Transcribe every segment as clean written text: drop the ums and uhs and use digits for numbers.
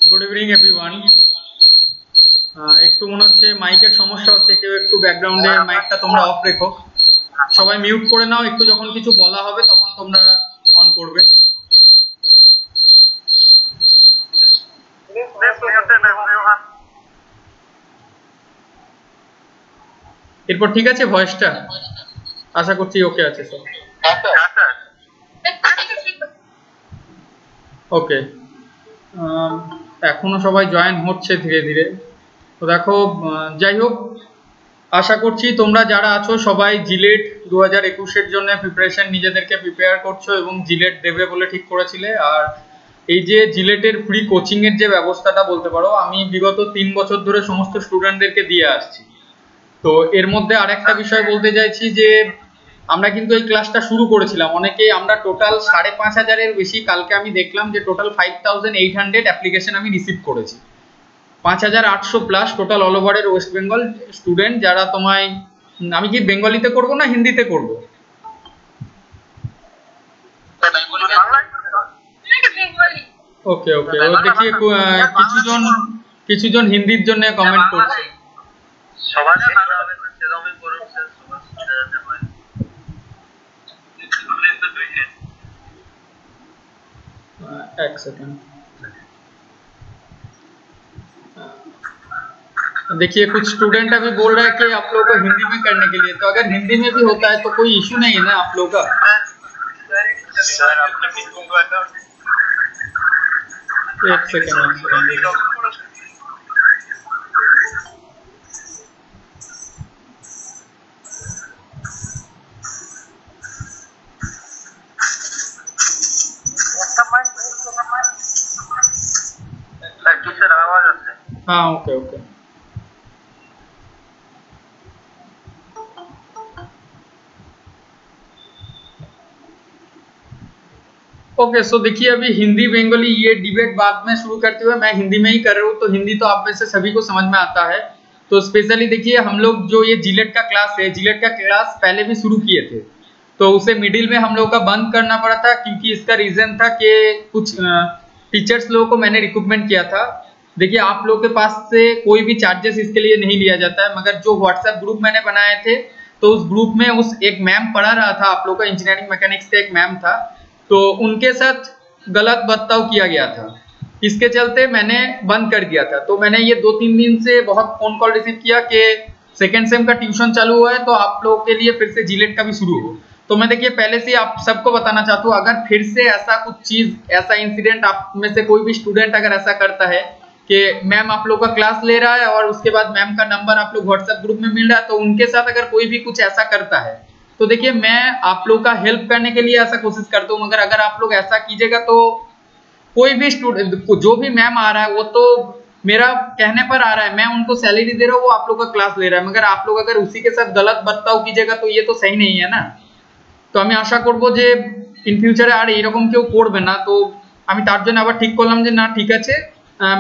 Good evening everyone. একটু মনে হচ্ছে মাইকের সমস্যা হচ্ছে, কেউ একটু ব্যাকগ্রাউন্ডে মাইকটা তোমরা অফ রেখো, সবাই মিউট করে নাও, একটু যখন কিছু বলা হবে তখন তোমরা অন করবে। এরপর ঠিক আছে, ভয়েসটা আশা করছি ওকে আছে সব। ওকে, এখনো সবাই জয়েন হচ্ছে ধীরে ধীরে। তো দেখো, যাই হোক, আশা করছি তোমরা যারা আছো সবাই জিলেট 2021-এর জন্য প্রিপারেশন নিজেদেরকে প্রিপেয়ার করছো এবং জিলেট দেবে বলে ঠিক করেছিলে। আর এই যে জিলেটের ফ্রি কোচিং এর যে ব্যবস্থাটা বলতে পারো, আমি বিগত 3 বছর ধরে সমস্ত স্টুডেন্টদেরকে দিয়ে আসছি। তো এর মধ্যে আরেকটা বিষয় বলতে চাইছি যে আমরা কিন্তু এই ক্লাসটা শুরু করেছিলাম অনেকেই, আমরা টোটাল 5,500-এর বেশি, কালকে আমি দেখলাম যে টোটাল 5,800 অ্যাপ্লিকেশন আমি রিসিভ করেছি। 5,800 প্লাস টোটাল অল ওভারের ওয়েস্ট বেঙ্গল স্টুডেন্ট, যারা তোমায়, আমি কি বেঙ্গলিতে করব না হিন্দিতে করব? ওকে ওকে, ও দেখি কিছুজন হিন্দির জন্য কমেন্ট করছে। एक सेकंड, देखिए कुछ स्टूडेंट अभी बोल रहे हैं कि आप लोगों को हिंदी में करने के लिए, तो अगर हिंदी में भी होता है तो कोई इशू नहीं है ना आप लोगों का? एक सेकंड, हाँ ओके ओके। ओके सो देखिए, अभी हिंदी बेंगली ये डिबेट बाद में शुरू करते हुए मैं हिंदी में ही कर रहा हूँ, तो हिंदी तो आप में से सभी को समझ में आता है। तो स्पेशली देखिए, हम लोग जो ये जिलेट का क्लास है, जिलेट का क्लास पहले भी शुरू किए थे, तो उसे मिडिल में हम लोग का बंद करना पड़ा था, क्योंकि इसका रीजन था कि कुछ टीचर्स लोगों को मैंने रिक्रूटमेंट किया था। देखिए, आप लोग के पास से कोई भी चार्जेस इसके लिए नहीं लिया जाता है, मगर जो व्हाट्सएप ग्रुप मैंने बनाए थे, तो उस ग्रुप में उस एक मैम पढ़ा रहा था आप लोग का, इंजीनियरिंग मैकेनिक्स का एक मैम था, तो उनके साथ गलत बर्ताव किया गया था, इसके चलते मैंने बंद कर दिया था। तो मैंने ये 2-3 दिन से बहुत फोन कॉल रिसीव किया कि सेकेंड सेम का ट्यूशन चालू हुआ है, तो आप लोगों के लिए फिर से जिलेट का भी शुरू हो। तो मैं देखिए पहले से आप सबको बताना चाहता हूँ, अगर फिर से ऐसा कुछ चीज, ऐसा इंसिडेंट आप में से कोई भी स्टूडेंट अगर ऐसा करता है कि मैम आप लोग का क्लास ले रहा है और उसके बाद मैम का नंबर आप लोग व्हाट्सएप ग्रुप में मिल रहा है, तो उनके साथ अगर कोई भी कुछ ऐसा करता है, तो देखिए मैं आप लोग का हेल्प करने के लिए ऐसा कोशिश करता हूँ, मगर अगर आप लोग ऐसा कीजिएगा तो कोई भी स्टूडेंट, जो भी मैम आ रहा है वो तो मेरा कहने पर आ रहा है, मैं उनको सैलरी दे रहा हूँ, वो आप लोग का क्लास ले रहा है, मगर आप लोग अगर उसी के साथ गलत बर्ताव कीजिएगा तो ये तो सही नहीं है ना। তো আমি আশা করব যে ইন ফিউচারে আর এরকম কেউ করবে না। তো আমি তার জন্য আবার ঠিক করলাম যে না ঠিক আছে,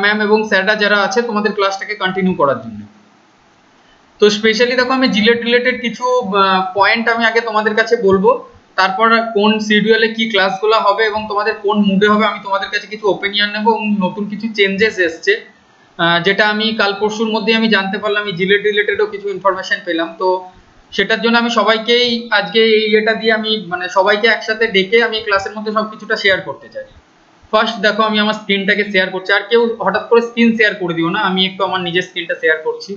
ম্যাম এবং স্যাররা যারা আছে তোমাদের ক্লাসটাকে কন্টিনিউ করার জন্য। তো স্পেশালি দেখো, আমি জিলেট রিলেটেড কিছু পয়েন্ট আমি আগে তোমাদের কাছে বলবো, তারপর কোন শিডিউলে কি ক্লাসগুলো হবে এবং তোমাদের কোন মুডে হবে আমি তোমাদের কাছে কিছু ওপিনিয়ন নেব, এবং নতুন কিছু চেঞ্জেস এসছে যেটা আমি কাল পরশুর মধ্যে আমি জানতে পারলাম, আমি জিলেট রিলেটেডও কিছু ইনফরমেশন পেলাম। তো সেটার জন্য আমি সবাইকেই আজকে এই এটা দিয়ে আমি মানে সবাইকে একসাথে ডেকে আমি ক্লাসের মধ্যে সবকিছুটা শেয়ার করতে চাই। ফার্স্ট দেখো, আমি আমার স্ক্রিনটাকে শেয়ার করছি, আর কেউ হঠাৎ করে স্ক্রিন শেয়ার করে দিও না, আমি একটু আমার নিজের স্ক্রিনটা শেয়ার করছি।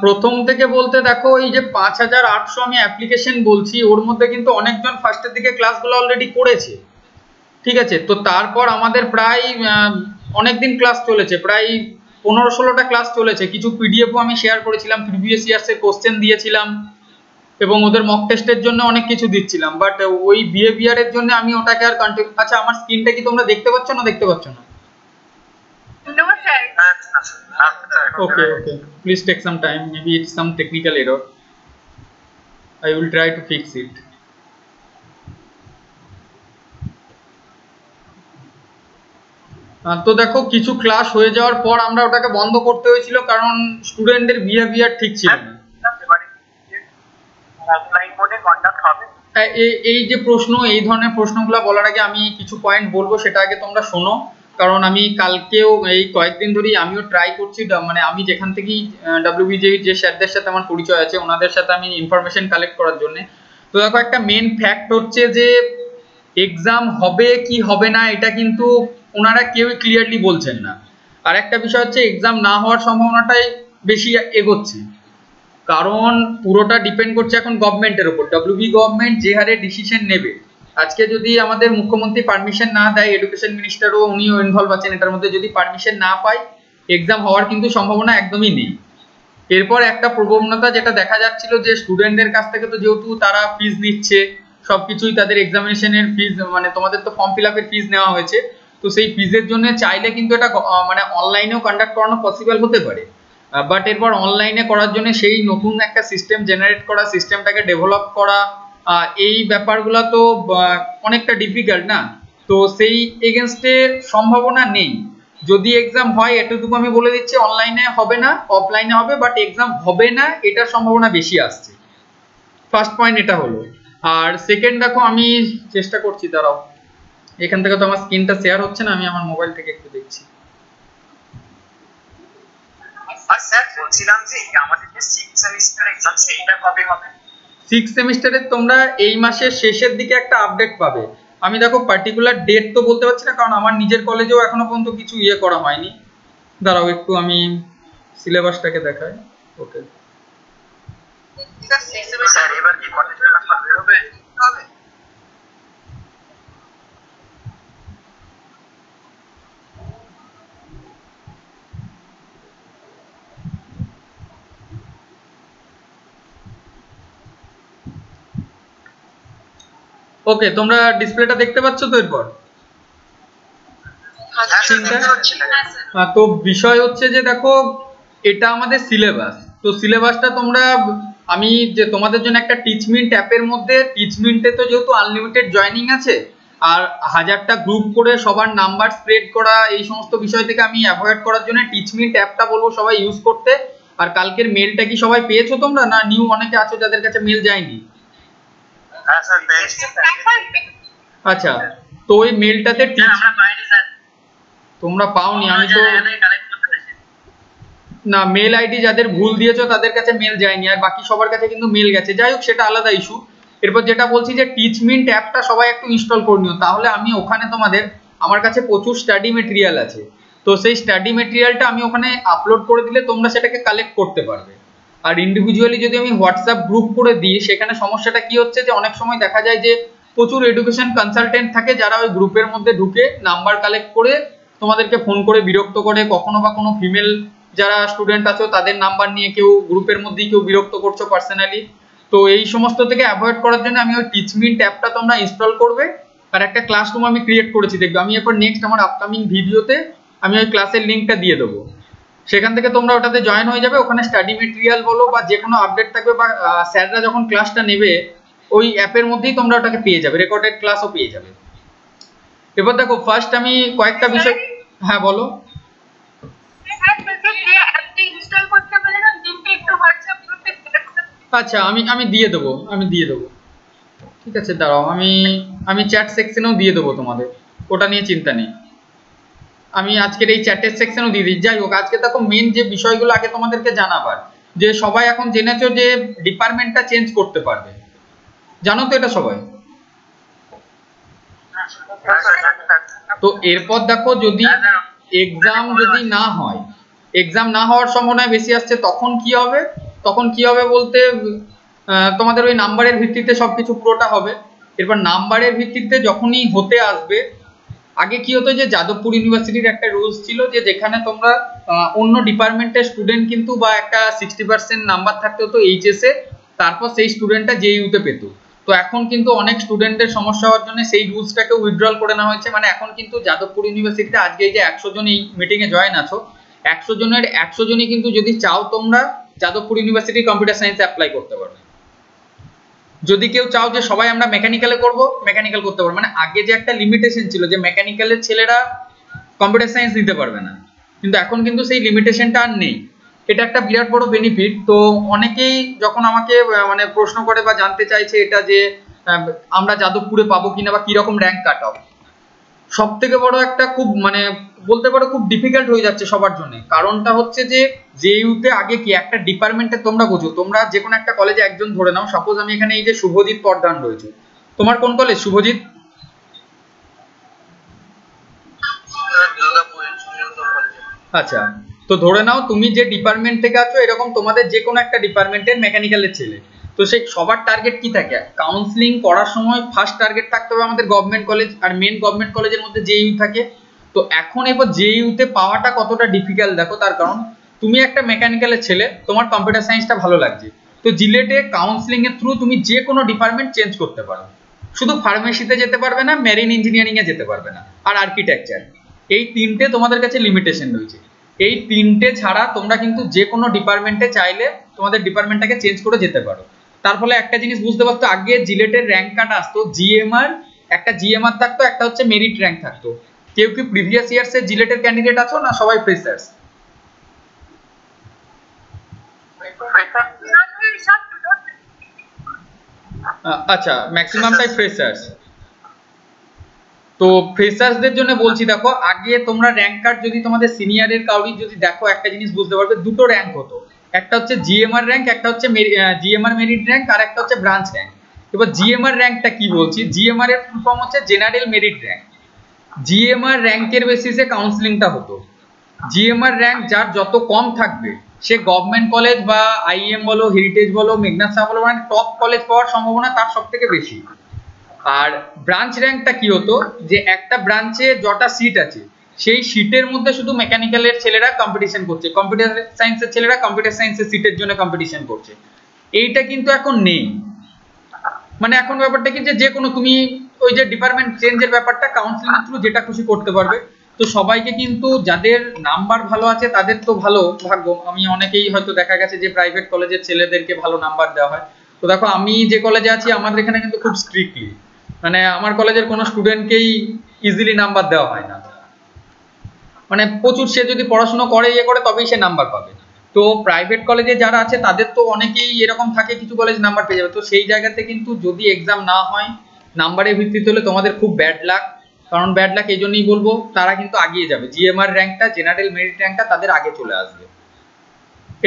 প্রথম থেকে বলতে দেখো, এই যে 5,800 আমি অ্যাপ্লিকেশন বলছি, ওর মধ্যে কিন্তু অনেকজন ফার্স্টের দিকে ক্লাসগুলো অলরেডি করেছে, ঠিক আছে। তো তারপর আমাদের প্রায় অনেকদিন ক্লাস চলেছে, প্রায় 15-16টা ক্লাস চলেছে, কিছু পিডিএফও আমি শেয়ার করেছিলাম, প্রিভিয়াস ইয়ার্সের কোশ্চেন দিয়েছিলাম এবং ওদের মক টেস্টের জন্য অনেক কিছু দিচ্ছিলাম, বাট ওই বিহেভিয়ারের জন্য আমি ওটাকে আর কন্টিনিউ। আচ্ছা, আমার স্ক্রিনটা কি তোমরা দেখতে পাচ্ছ না দেখতে পাচ্ছ না? Okay, okay. Please take some time. Maybe it's some technical error. I will try to fix it. তো দেখো কিছু ক্লাস হয়ে যাওয়ার পর আমরা ওটাকে বন্ধ করতে হয়েছিল, কারণ স্টুডেন্টদের বিহেভিয়ার ঠিক ছিল না। অফলাইন মোডে কন্ডাক্ট হবে। এই যে প্রশ্ন, এই ধরনের প্রশ্নগুলো বলার আগে আমি কিছু পয়েন্ট বলবো, সেটা আগে তোমরা শোনো। কারণ আমি কালকেও এই কয়েকদিন ধরেই আমিও ট্রাই করছি, মানে আমি যেখান থেকেই WBJ যে স্যারদের সাথে আমার পরিচয় আছে ওনাদের সাথে আমি ইনফরমেশন কালেক্ট করার জন্য। তো দেখো একটা মেন ফ্যাক্ট হচ্ছে যে এক্সাম হবে কি হবে না এটা কিন্তু ওনারা কেউই ক্লিয়ারলি বলছেন না। আর একটা বিষয় হচ্ছে এক্সাম না হওয়ার সম্ভাবনাটাই বেশি এগোচ্ছে, কারণ পুরোটা ডিপেন্ড করছে এখন গভর্নমেন্টের উপর। WB গভর্নমেন্ট যে হারে ডিসিশন নেবে, আজকে যদি আমাদের মুখ্যমন্ত্রী পারমিশন না দেয়, এডুকেশন মিনিস্টারও উনিও ইনভলভ আছেন এটার মধ্যে, যদি পারমিশন না পায় এক্সাম হওয়ার কিন্তু সম্ভাবনা একদমই নেই। এরপর একটা প্রবণতা যেটা দেখা যাচ্ছিল যে স্টুডেন্টদের কাছ থেকে তো যেহেতু তারা ফিজ নিচ্ছে, সবকিছুই তাদের এক্সামিনেশনের ফিজ, মানে তোমাদের তো ফর্ম ফিল আপের ফিজ নেওয়া হয়েছে, তো সেই ফিজের জন্য চাইলে কিন্তু এটা মানে অনলাইনেও কন্ডাক্ট করানো পসিবল হতে পারে। বাট এরপর অনলাইনে করার জন্য সেই নতুন একটা সিস্টেম জেনারেট করা, সিস্টেমটাকে ডেভেলপ করা, এই ব্যাপারগুলো তো অনেকটা ডিফিকাল্ট না। তো সেই এগেনস্টে সম্ভাবনা নেই। যদি এক্সাম হয় এতটুকু আমি বলে দিচ্ছি, অনলাইনে হবে না, অফলাইনে হবে, বাট এক্সাম হবে না এটার সম্ভাবনা বেশি আসছে। ফার্স্ট পয়েন্ট এটা হলো। আর সেকেন্ড দেখো, আমি চেষ্টা করছি, দাঁড়াও, এখান থেকে তো আমার স্ক্রিনটা শেয়ার হচ্ছে না, আমি আমার মোবাইল থেকে একটু দেখছি। আর স্যার বলছিলাম যে আমাদের যে 6 সেমিস্টার এক্সাম সেটা কবে হবে? 6 সেমিস্টারে তোমরা এই মাসের শেষের দিকে একটা আপডেট পাবে। আমি দেখো পার্টিকুলার ডেট তো বলতে পারছি না, কারণ আমার নিজের কলেজেও এখনো পর্যন্ত কিছু করা হয়নি। দাঁড়াও একটু আমি সিলেবাসটাকে দেখাই। ওকে, স্যার এবার কি কলেজ ক্লাস হবে? ওকে, তোমরা ডিসপ্লেটা দেখতে পাচ্ছ তো? এরপর তো বিষয় হচ্ছে যে দেখো, এটা আমাদের সিলেবাস। তো সিলেবাসটা তোমরা, আমি যে তোমাদের জন্য একটা টিচমিন্ট অ্যাপের মধ্যে, টিচমিন্টে তো যেহেতু আনলিমিটেড জয়নিং আছে, আর 1000টা গ্রুপ করে সবার নাম্বার স্প্রেড করা, এই সমস্ত বিষয় থেকে আমি অ্যাভয়েড করার জন্য টিচমিন্ট অ্যাপটা বলবো সবাই ইউজ করতে। আর কালকের মেলটা কি সবাই পেয়েছো তোমরা, না নিউ অনেকে আছো যাদের কাছে মেল যায়নি? আচ্ছা, তো ওই মেলটাতে তোমরা পাওনি, আমি তো না, মেল আইডি যাদের ভুল দিয়েছো তাদের কাছে মেল যায়নি, আর বাকি সবার কাছে কিন্তু মেল গেছে। যাই হোক, সেটা আলাদা ইস্যু। এরপর যেটা বলছি যে টিচমিন্ট অ্যাপটা সবাই একটু ইনস্টল করে নিও, তাহলে আমি ওখানে তোমাদের, আমার কাছে প্রচুর স্টাডি মেটেরিয়াল আছে, তো সেই স্টাডি মেটেরিয়ালটা আমি ওখানে আপলোড করে দিলে তোমরা সেটাকে কালেক্ট করতে পারবে। আর ইন্ডিভিজুয়ালি যদি আমি হোয়াটসঅ্যাপ গ্রুপ করে দিই, সেখানে সমস্যাটা কি হচ্ছে যে অনেক সময় দেখা যায় যে প্রচুর এডুকেশন কনসালটেন্ট থাকে যারা ওই গ্রুপের মধ্যে ঢুকে নাম্বার কালেক্ট করে তোমাদেরকে ফোন করে বিরক্ত করে, কখনো বা কোনো ফিমেল যারা স্টুডেন্ট আছো তাদের নাম্বার নিয়ে কেউ গ্রুপের মধ্যেই কেউ বিরক্ত করছো পার্সোনালি। তো এই সমস্ত থেকে অ্যাভয়েড করার জন্য আমি ওই টিচমিন্ট অ্যাপটা তোমরা ইনস্টল করবে। আর একটা ক্লাসরুম আমি ক্রিয়েট করেছি, দেখবে আমি এরপর নেক্সট আমার আপকামিং ভিডিওতে আমি ওই ক্লাসের লিঙ্কটা দিয়ে দেবো, সেখান থেকে তোমরা ওটাতে জয়েন হয়ে যাবে। ওখানে স্টাডি মেটেরিয়াল বলো বা যে কোনো আপডেট থাকবে, বা স্যাররা যখন ক্লাসটা নেবে ওই অ্যাপের মধ্যেই তোমরা ওটাকে পেয়ে যাবে, রেকর্ডেড ক্লাসও পেয়ে যাবে। এবার দেখো, ফার্স্ট আমি কয়েকটা বিষয়, হ্যাঁ বলো। আচ্ছা, আমি দিয়ে দেবো, ঠিক আছে, দাঁড়াও, আমি চ্যাট সেকশনেও দিয়ে দেবো তোমাদের, ওটা নিয়ে চিন্তা নেই। আমি আজকের এই চ্যাটের সেকশনেও দিয়ে দিই। যাই হোক, আজকে দেখো মেন যে বিষয়গুলো আগে তোমাদেরকে জানাবার, যে সবাই এখন জেনেছো যে ডিপার্টমেন্টটা চেঞ্জ করতে পারবে, জানো তো এটা সবাই? তো এরপর দেখো, যদি এক্সাম যদি না হয়, এক্সাম না হওয়ার সম্ভাবনা বেশি আসছে, তখন কি হবে? তখন কি হবে বলতে, তোমাদের ওই নাম্বারের ভিত্তিতে সবকিছু পুরোটা হবে। এরপর নাম্বারের ভিত্তিতে যখনই হতে আসবে, আগে কি হতো যে যাদবপুর ইউনিভার্সিটির একটা রুলস ছিল যে যেখানে তোমরা অন্য ডিপার্টমেন্টের স্টুডেন্ট কিন্তু, বা একটা 60% নাম্বার থাকতে হতো এইচএসে, তারপর সেই স্টুডেন্টটা জেইউতে পেত। তো এখন কিন্তু অনেক স্টুডেন্টের সমস্যা হওয়ার জন্য সেই রুলসটাকে উইথড্রল করে নেওয়া হয়েছে। মানে এখন কিন্তু যাদবপুর ইউনিভার্সিটিতে আজকে এই যে 100 জন এই মিটিংয়ে জয়েন আছো, 100 জনের 100 জনই কিন্তু যদি চাও তোমরা যাদবপুর ইউনিভার্সিটি কম্পিউটার সায়েন্সে অ্যাপ্লাই করতে পারবে। যদি কেউ চাও যে সবাই আমরা মেকানিক্যালে করব, মেকানিক্যাল করতে পারবো। মানে আগে যে একটা লিমিটেশন ছিল যে মেকানিক্যালের ছেলেরা কম্পিউটার সায়েন্স নিতে পারবে না, কিন্তু এখন কিন্তু সেই লিমিটেশনটা আর নেই। এটা একটা বিরাট বড় বেনিফিট। তো অনেকেই যখন আমাকে মানে প্রশ্ন করে বা জানতে চাইছে এটা যে আমরা যাদবপুরে পাবো কিনা বা কিরকম র্যাঙ্ক কাট অফ, সব থেকে বড় একটা খুব মানে বলতে পারো খুব ডিফিকাল্ট হয়ে যাচ্ছে সবার জন্য। কারণটা হচ্ছে যে জেইউতে আগে কি একটা ডিপার্টমেন্টে তোমরা বোঝো, তোমরা যে কোনো একটা কলেজে একজন ধরে নাও, সাপোজ আমি এখানে এই যে শুভজিৎ প্রধান রয়েছে, তোমার কোন কলেজ শুভজিৎ? আচ্ছা, তো ধরে নাও তুমি যে ডিপার্টমেন্ট থেকে আছো, এরকম তোমাদের যে কোনো একটা ডিপার্টমেন্টের মেকানিক্যালের ছেলে, তো সেই সবার টার্গেট কি থাকে? কাউন্সিলিং করার সময় ফার্স্ট টার্গেট থাকতে হবে আমাদের গভর্নমেন্ট কলেজ, আর মেন গভর্নমেন্ট কলেজের মধ্যে জেইউ থাকে। তো এখন এবার জেইউতে পাওয়াটা কতটা ডিফিকাল্ট দেখো, তার কারণ তুমি একটা মেকানিক্যালের ছেলে, তোমার কম্পিউটার সায়েন্সটা ভালো লাগছে, তো জিলেটে কাউন্সিলিং এর থ্রু তুমি যে কোনো ডিপার্টমেন্ট চেঞ্জ করতে পারো। শুধু ফার্মেসিতে যেতে পারবে না, মেরিন ইঞ্জিনিয়ারিং এ যেতে পারবে না, আর আর্কিটেকচার, এই তিনটে তোমাদের কাছে লিমিটেশন রয়েছে। এই তিনটে ছাড়া তোমরা কিন্তু যে কোনো ডিপার্টমেন্টে চাইলে তোমাদের ডিপার্টমেন্টটাকে চেঞ্জ করে যেতে পারো। তার ফলে একটা জিনিস বুঝতে পারতো, আগে জিলেটের র্যাঙ্ক কার্ড আসতো জিএমআর, একটা জিএমআর থাকতো, একটা হচ্ছে মেরিট র্যাঙ্ক থাকতো। কেউ কি প্রিভিয়াস ইয়ার্স এর জিলেটের ক্যান্ডিডেট আছো না সবাই ফ্রেশার্স? আচ্ছা, ম্যাক্সিমামটাই ফ্রেশার্স। তো ফ্রেশার্সদের জন্য বলছি, দেখো আগে তোমরা র্যাঙ্ক কার্ড যদি তোমাদের সিনিয়রের কাউরি যদি দেখো, একটা জিনিস বুঝতে পারবে, দুটো র্যাঙ্ক হতো, একটা হচ্ছে জিএমআর র্যাঙ্ক, একটা হচ্ছে জিএমআর মেরিট র্যাঙ্ক, আর একটা হচ্ছে ব্রাঞ্চ র্যাঙ্ক। এবার জিএমআর র্যাঙ্কটা কি বলছি, জিএমআর এর ফুল ফর্ম হচ্ছে জেনারেল মেরিট র্যাঙ্ক। জিএমআর র্যাঙ্কের বেসিসে কাউন্সিলিংটা হতো। জিএমআর র্যাঙ্ক যার যত কম থাকবে, সে গভর্নমেন্ট কলেজ বা আইএম বলো, হেরিটেজ বলো, মেঘনাদ সাহা বলো, মানে টপ কলেজ পাওয়ার সম্ভাবনা তার সব থেকে বেশি। আর ব্রাঞ্চ র্যাঙ্কটা কি হতো, যে একটা ব্রাঞ্চে যটা সিট আছে, সেই সিটের মধ্যে শুধু মেকানিক্যালের ছেলেরা কম্পিটিশন করছে, কম্পিউটার সায়েন্সের ছেলেরা কম্পিউটার সায়েন্সের সিটের জন্য কম্পিটিশন করছে। এইটা কিন্তু এখন নেই। মানে এখন ব্যাপারটা কি, যে কোনো তুমি ওই যে ডিপার্টমেন্ট চেঞ্জের ব্যাপারটা কাউন্সিলিং এর থ্রু যেটা খুশি করতে পারবে। তো সবাইকে কিন্তু, যাদের নাম্বার ভালো আছে তাদের তো ভালো ভাগ্য। আমি অনেকেই হয়তো দেখা গেছে যে প্রাইভেট কলেজের ছেলেদেরকে ভালো নাম্বার দেওয়া হয়। তো দেখো আমি যে কলেজে আছি, আমাদের এখানে কিন্তু খুব স্ট্রিক্টলি, মানে আমার কলেজের কোনো স্টুডেন্টকেই ইজিলি নাম্বার দেওয়া হয় না। মানে প্রচুর, সে যদি পড়াশোনা করে ইয়ে করে তবেই সে নাম্বার পাবে। তো প্রাইভেট কলেজে যারা আছে তাদের তো অনেকেই এরকম থাকে, কিছু কলেজ নাম্বার পেয়ে যাবে। তো সেই জায়গাতে কিন্তু যদি এক্সাম না হয় নাম্বারের ভিত্তিতে, হলে তোমাদের খুব ব্যাড লাক। কারণ ব্যাড লাক এই জন্যই বলবো, তারা কিন্তু আগিয়ে যাবে, জিএমআর র্যাঙ্কটা, জেনারেল মেরিট র্যাঙ্কটা তাদের আগে চলে আসবে।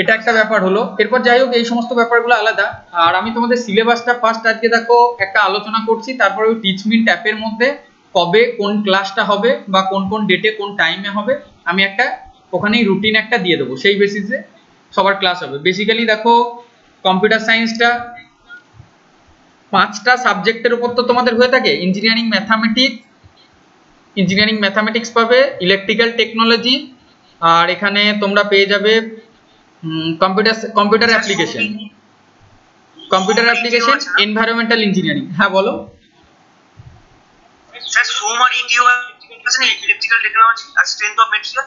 এটা একটা ব্যাপার হলো। এরপর যাই হোক, এই সমস্ত ব্যাপারগুলো আলাদা। আর আমি তোমাদের সিলেবাসটা ফার্স্ট আজকে দেখো একটা আলোচনা করছি, তারপরে ওই টিচমিন্ট অ্যাপের মধ্যে কবে কোন ক্লাসটা হবে বা কোন কোন ডেটে কোন টাইমে হবে, আমি একটা ওখানেই রুটিন একটা দিয়ে দেবো, সেই বেসিসে সবার ক্লাস হবে। বেসিক্যালি দেখো, কম্পিউটার সায়েন্সটা 5টা সাবজেক্টের উপর তো তোমাদের হয়ে থাকে, ইঞ্জিনিয়ারিং ম্যাথামেটিক্স পাবে, ইলেকট্রিক্যাল টেকনোলজি, আর এখানে তোমরা পেয়ে যাবে কম্পিউটার অ্যাপ্লিকেশন, এনভায়রনমেন্টাল ইঞ্জিনিয়ারিং। হ্যাঁ বলো। স্যার সোমার ইটিও আছে না, ইলেকট্রিক্যাল টেকনোলজি আর স্ট্রেংথ অফ মেটেরিয়াল?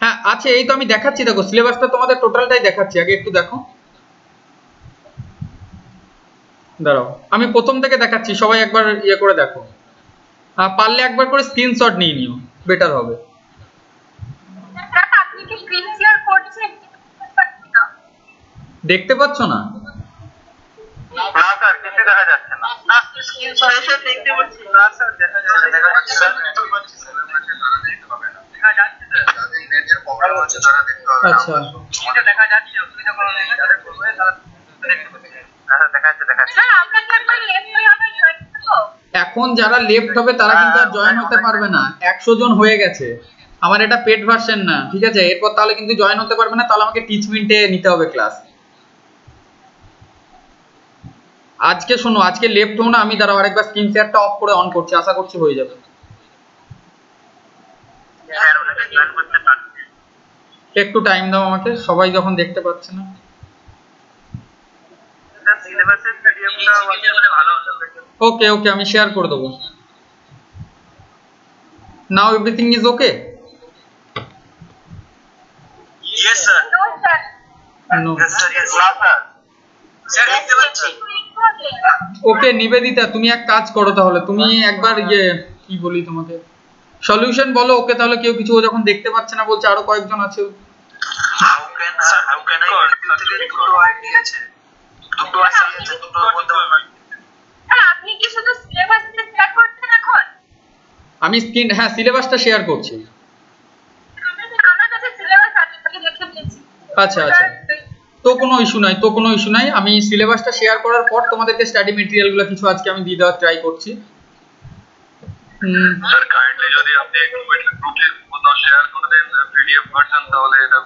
হ্যাঁ আছে, এই তো আমি দেখাচ্ছি, দেখো সিলেবাসটা তোমাদের টোটালটাই দেখাচ্ছি, আগে একটু দেখো, দাঁড়াও আমি প্রথম থেকে দেখাচ্ছি, সবাই একবার ইয়ে করে দেখো, পারলে একবার করে স্ক্রিনশট নিয়ে নিও, বেটার হবে। আপনি কি স্ক্রিন শেয়ার করছেন? দেখতে পাচ্ছ না? না স্যার, কিছু দেখা যাচ্ছে না। না স্ক্রিন সরাসরি দেখতে পাচ্ছি না স্যার, দেখা যাচ্ছে, দেখা যাচ্ছে স্যার, দেখতে পাচ্ছি স্যার, তারা দেখতে হবে না, দেখা যাচ্ছে স্যার, যাদের নেটের প্রবলেম আছে তারা দেখতে হবে। আচ্ছা, এটা দেখা যাচ্ছে, অসুবিধা কোনো নেই, যাদের করবে তারা দেখতে পাচ্ছে। হ্যাঁ দেখা যাচ্ছে, দেখা যাচ্ছে। স্যার আমরা কি একবার লেফট হয়ে আমরা জয়েন করব? এখন যারা লেফট হবে তারা কিন্তু আর জয়েন হতে পারবে না, 100 জন হয়ে গেছে, আমার এটা পেড ভার্সন না, ঠিক আছে? এরপর তাহলে কিন্তু জয়েন হতে পারবে না, তাহলে আমাকে টিচমিন্টে নিতে হবে ক্লাস। আজকে শোনো, আজকে লেফট হও না, আমি দাঁড়াও আরেকবার স্ক্রিন শেয়ারটা অফ করে অন করছি, আশা করছি হয়ে যাবে। স্যার ওনাকে জয়েন করতে পারবে? একটু টাইম দাও আমাকে, সবাই যখন দেখতে পাচ্ছে না। স্যার সিলেবাসের পিডিএফটা মানে ভালো হতো। ওকে ওকে, আমি শেয়ার করে দেবো। Now everything is okay? Yes sir. No sir. No. Yes sir, yes sir. Sir দেখতে পাচ্ছি। ওকে নিবেদিতা, তুমি এক কাজ করো তাহলে, তুমি একবার ইয়ে কি বলি তোমাকে, সলিউশন বলো ওকে, তাহলে কেউ কিছু ও যখন দেখতে পাচ্ছে না বলছে আরো কয়েকজন আছে। হাউ ক্যান আই থেকে দুটো আইডি আছে, দুটো আইডি আছে, দুটোর মধ্যে আপনি কি শুধু সিলেবাসটা শেয়ার করছেন এখন? আমি স্ক্রিন, হ্যাঁ সিলেবাসটা শেয়ার করছি। আমার কাছে সিলেবাস আছে, আমি দেখে নিয়েছি। আচ্ছা আচ্ছা, তো কোনো ইস্যু নাই, তো কোনো ইস্যু নাই। আমি সিলেবাসটা শেয়ার করার পর তোমাদেরকে স্টাডি মেটেরিয়ালগুলো কিছু আজকে আমি দিয়ে দেওয়ার ট্রাই করছি। স্যার কাইন্ডলি যদি আপনি একটু গ্রুপে কোথাও শেয়ার করে দেন পিডিএফ ভার্সন, তাহলে এটা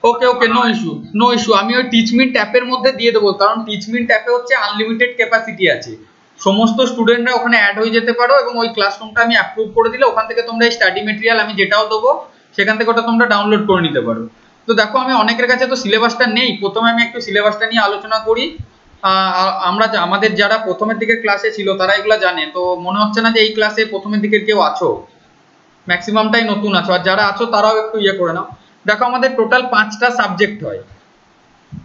ওকে ওকে, নো ইস্যু নো ইস্যু। আমি ওই টিচমিন্ট অ্যাপের মধ্যে দিয়ে দেবো, কারণ টিচমিন্ট অ্যাপে হচ্ছে আনলিমিটেড ক্যাপাসিটি আছে, সমস্ত স্টুডেন্টরা ওখানে অ্যাড হয়ে যেতে পারো, এবং ওই ক্লাসরুমটা আমি অ্যাপ্রুভ করে দিলে ওখান থেকে তোমরা এই স্টাডি মেটেরিয়াল আমি যেটাও দেবো সেখান থেকে ওটা তোমরা ডাউনলোড করে নিতে পারো। তো দেখো আমি অনেকের কাছে তো সিলেবাসটা নেই, প্রথমে আমি একটু সিলেবাসটা নিয়ে আলোচনা করি। আমরা আমাদের যারা প্রথমের দিকের ক্লাসে ছিল তারা এগুলো জানে, তো মনে হচ্ছে না যে এই ক্লাসে প্রথমের দিকের কেউ আছো, ম্যাক্সিমামটাই নতুন আছো, আর যারা আছো তারাও একটু ইয়ে করে নাও। দেখো আমাদের টোটাল 5টা সাবজেক্ট হয়,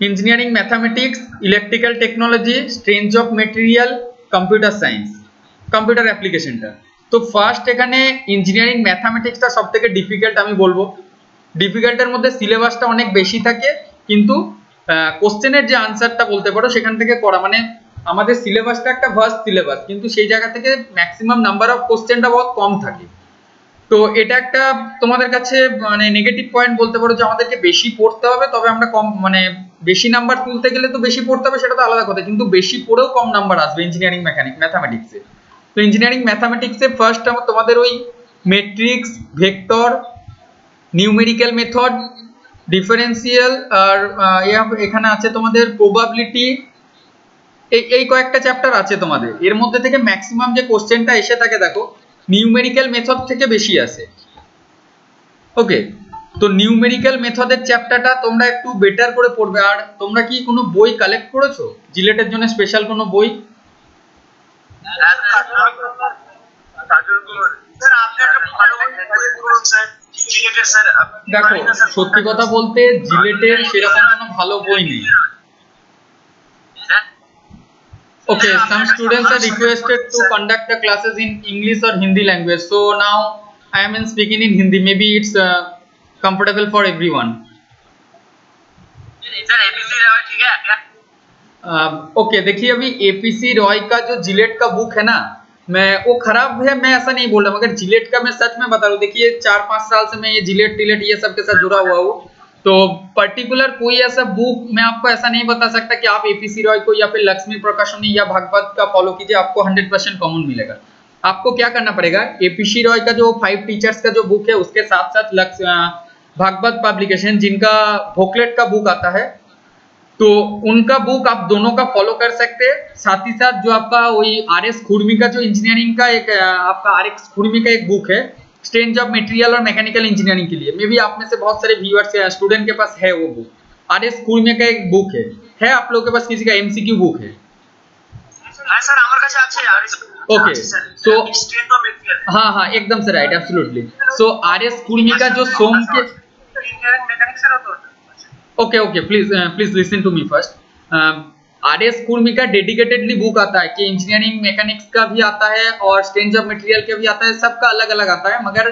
engineering mathematics, electrical technology, strange of material, computer science, computer অ্যাপ্লিকেশনটা। তো ফার্স্ট এখানে ইঞ্জিনিয়ারিং ম্যাথামেটিক্সটা সব থেকে ডিফিকাল্ট আমি বলবো। ডিফিকাল্টের মধ্যে সিলেবাসটা অনেক বেশি থাকে, কিন্তু কোশ্চেনের যে আনসারটা বলতে পারো সেখান থেকে করা, মানে আমাদের সিলেবাসটা একটা ভার্স্ট সিলেবাস, কিন্তু সেই জায়গা থেকে ম্যাক্সিমাম নাম্বার অফ কোশ্চেনটা বহুত কম থাকে। তো এটা একটা তোমাদের কাছে মানে নেগেটিভ পয়েন্ট বলতে পারো, যে আমাদেরকে বেশি পড়তে হবে, তবে আমরা কম মানে বেশি নাম্বার তুলতে গেলে তো বেশি পড়তে হবে, সেটা তো আলাদা কথা, কিন্তু বেশি পড়েও কম নাম্বার আসবে ইঞ্জিনিয়ারিং ম্যাথামেটিক্সে। তো ইঞ্জিনিয়ারিং ম্যাথামেটিক্সে ফার্স্ট তোমাদের ওই matrix, vector, numerical method, differential, আর এখানে আছে তোমাদের প্রবাবিলিটি, এই কয়েকটা চ্যাপ্টার আছে তোমাদের। এর মধ্যে থেকে ম্যাক্সিমাম যে কোশ্চেনটা এসে থাকে দেখো নিউমেরিক্যাল মেথড থেকে বেশি আসে। ওকে, তো নিউমেরিক্যাল মেথডের চ্যাপ্টারটা তোমরা একটু বেটার করে পড়বে। আর তোমরা কি কোনো বই কালেক্ট করেছো জিলেটের জন্য, স্পেশাল কোনো বই? দেখো সত্যি কথা বলতে জিলেটের সেরকম কোনো ভালো বই নেই। Okay, some students are requested to conduct the classes in English or Hindi language. So now I am speaking in Hindi. Maybe it's comfortable for everyone. Okay देखिए अभी एपीसी रॉय का जो जिलेट का बुक है ना, मैं वो खराब है मैं ऐसा नहीं बोल रहा, मगर जिलेट का मैं सच में बता रहा हूँ। देखिए 4-5 साल से मैं ये जिलेट टिलेट ये सब के साथ जुड़ा हुआ हूँ, तो पर्टिकुलर कोई ऐसा बुक मैं आपको ऐसा नहीं बता सकता कि आप एपीसी रॉय को या फिर लक्ष्मी प्रकाशनी या भागवत का फॉलो कीजिए, आपको 100% कॉमन मिलेगा। आपको क्या करना पड़ेगा, एपीसी रॉय का जो 5 टीचर्स का जो बुक है उसके साथ साथ भागवत पब्लिकेशन जिनका बुकलेट का बुक आता है, तो उनका बुक आप दोनों का फॉलो कर सकते हैं। साथ ही साथ जो आपका वही आरएस खुरमी का जो इंजीनियरिंग का एक आपका आरएस खुरमी का एक बुक है स्ट्रेंज ऑफ मटेरियल और मैकेनिकल इंजीनियरिंग के लिए, मे भी आप में से बहुत सारे व्यूअर्स या स्टूडेंट के पास है वो बुक। आरएस खुरमी का एक बुक है आप लोगों के पास किसी का एमसीक्यू बुक है? सर আমার কাছে আছে आरएस। ओके सो हाँ हाँ एकदम से राइट, एब्सोल्युटली। सो आरएस खुरमी का जो सोम के इंजीनियरिंग मैकेनिक्स এর তো okay okay please listen to me first. R S Khurmi का डेडिकेटेडली बुक आता है कि इंजीनियरिंग मैकेनिक्स का भी आता है और स्ट्रेंज ऑफ मटेरियल का भी आता है, सबका अलग अलग आता है। मगर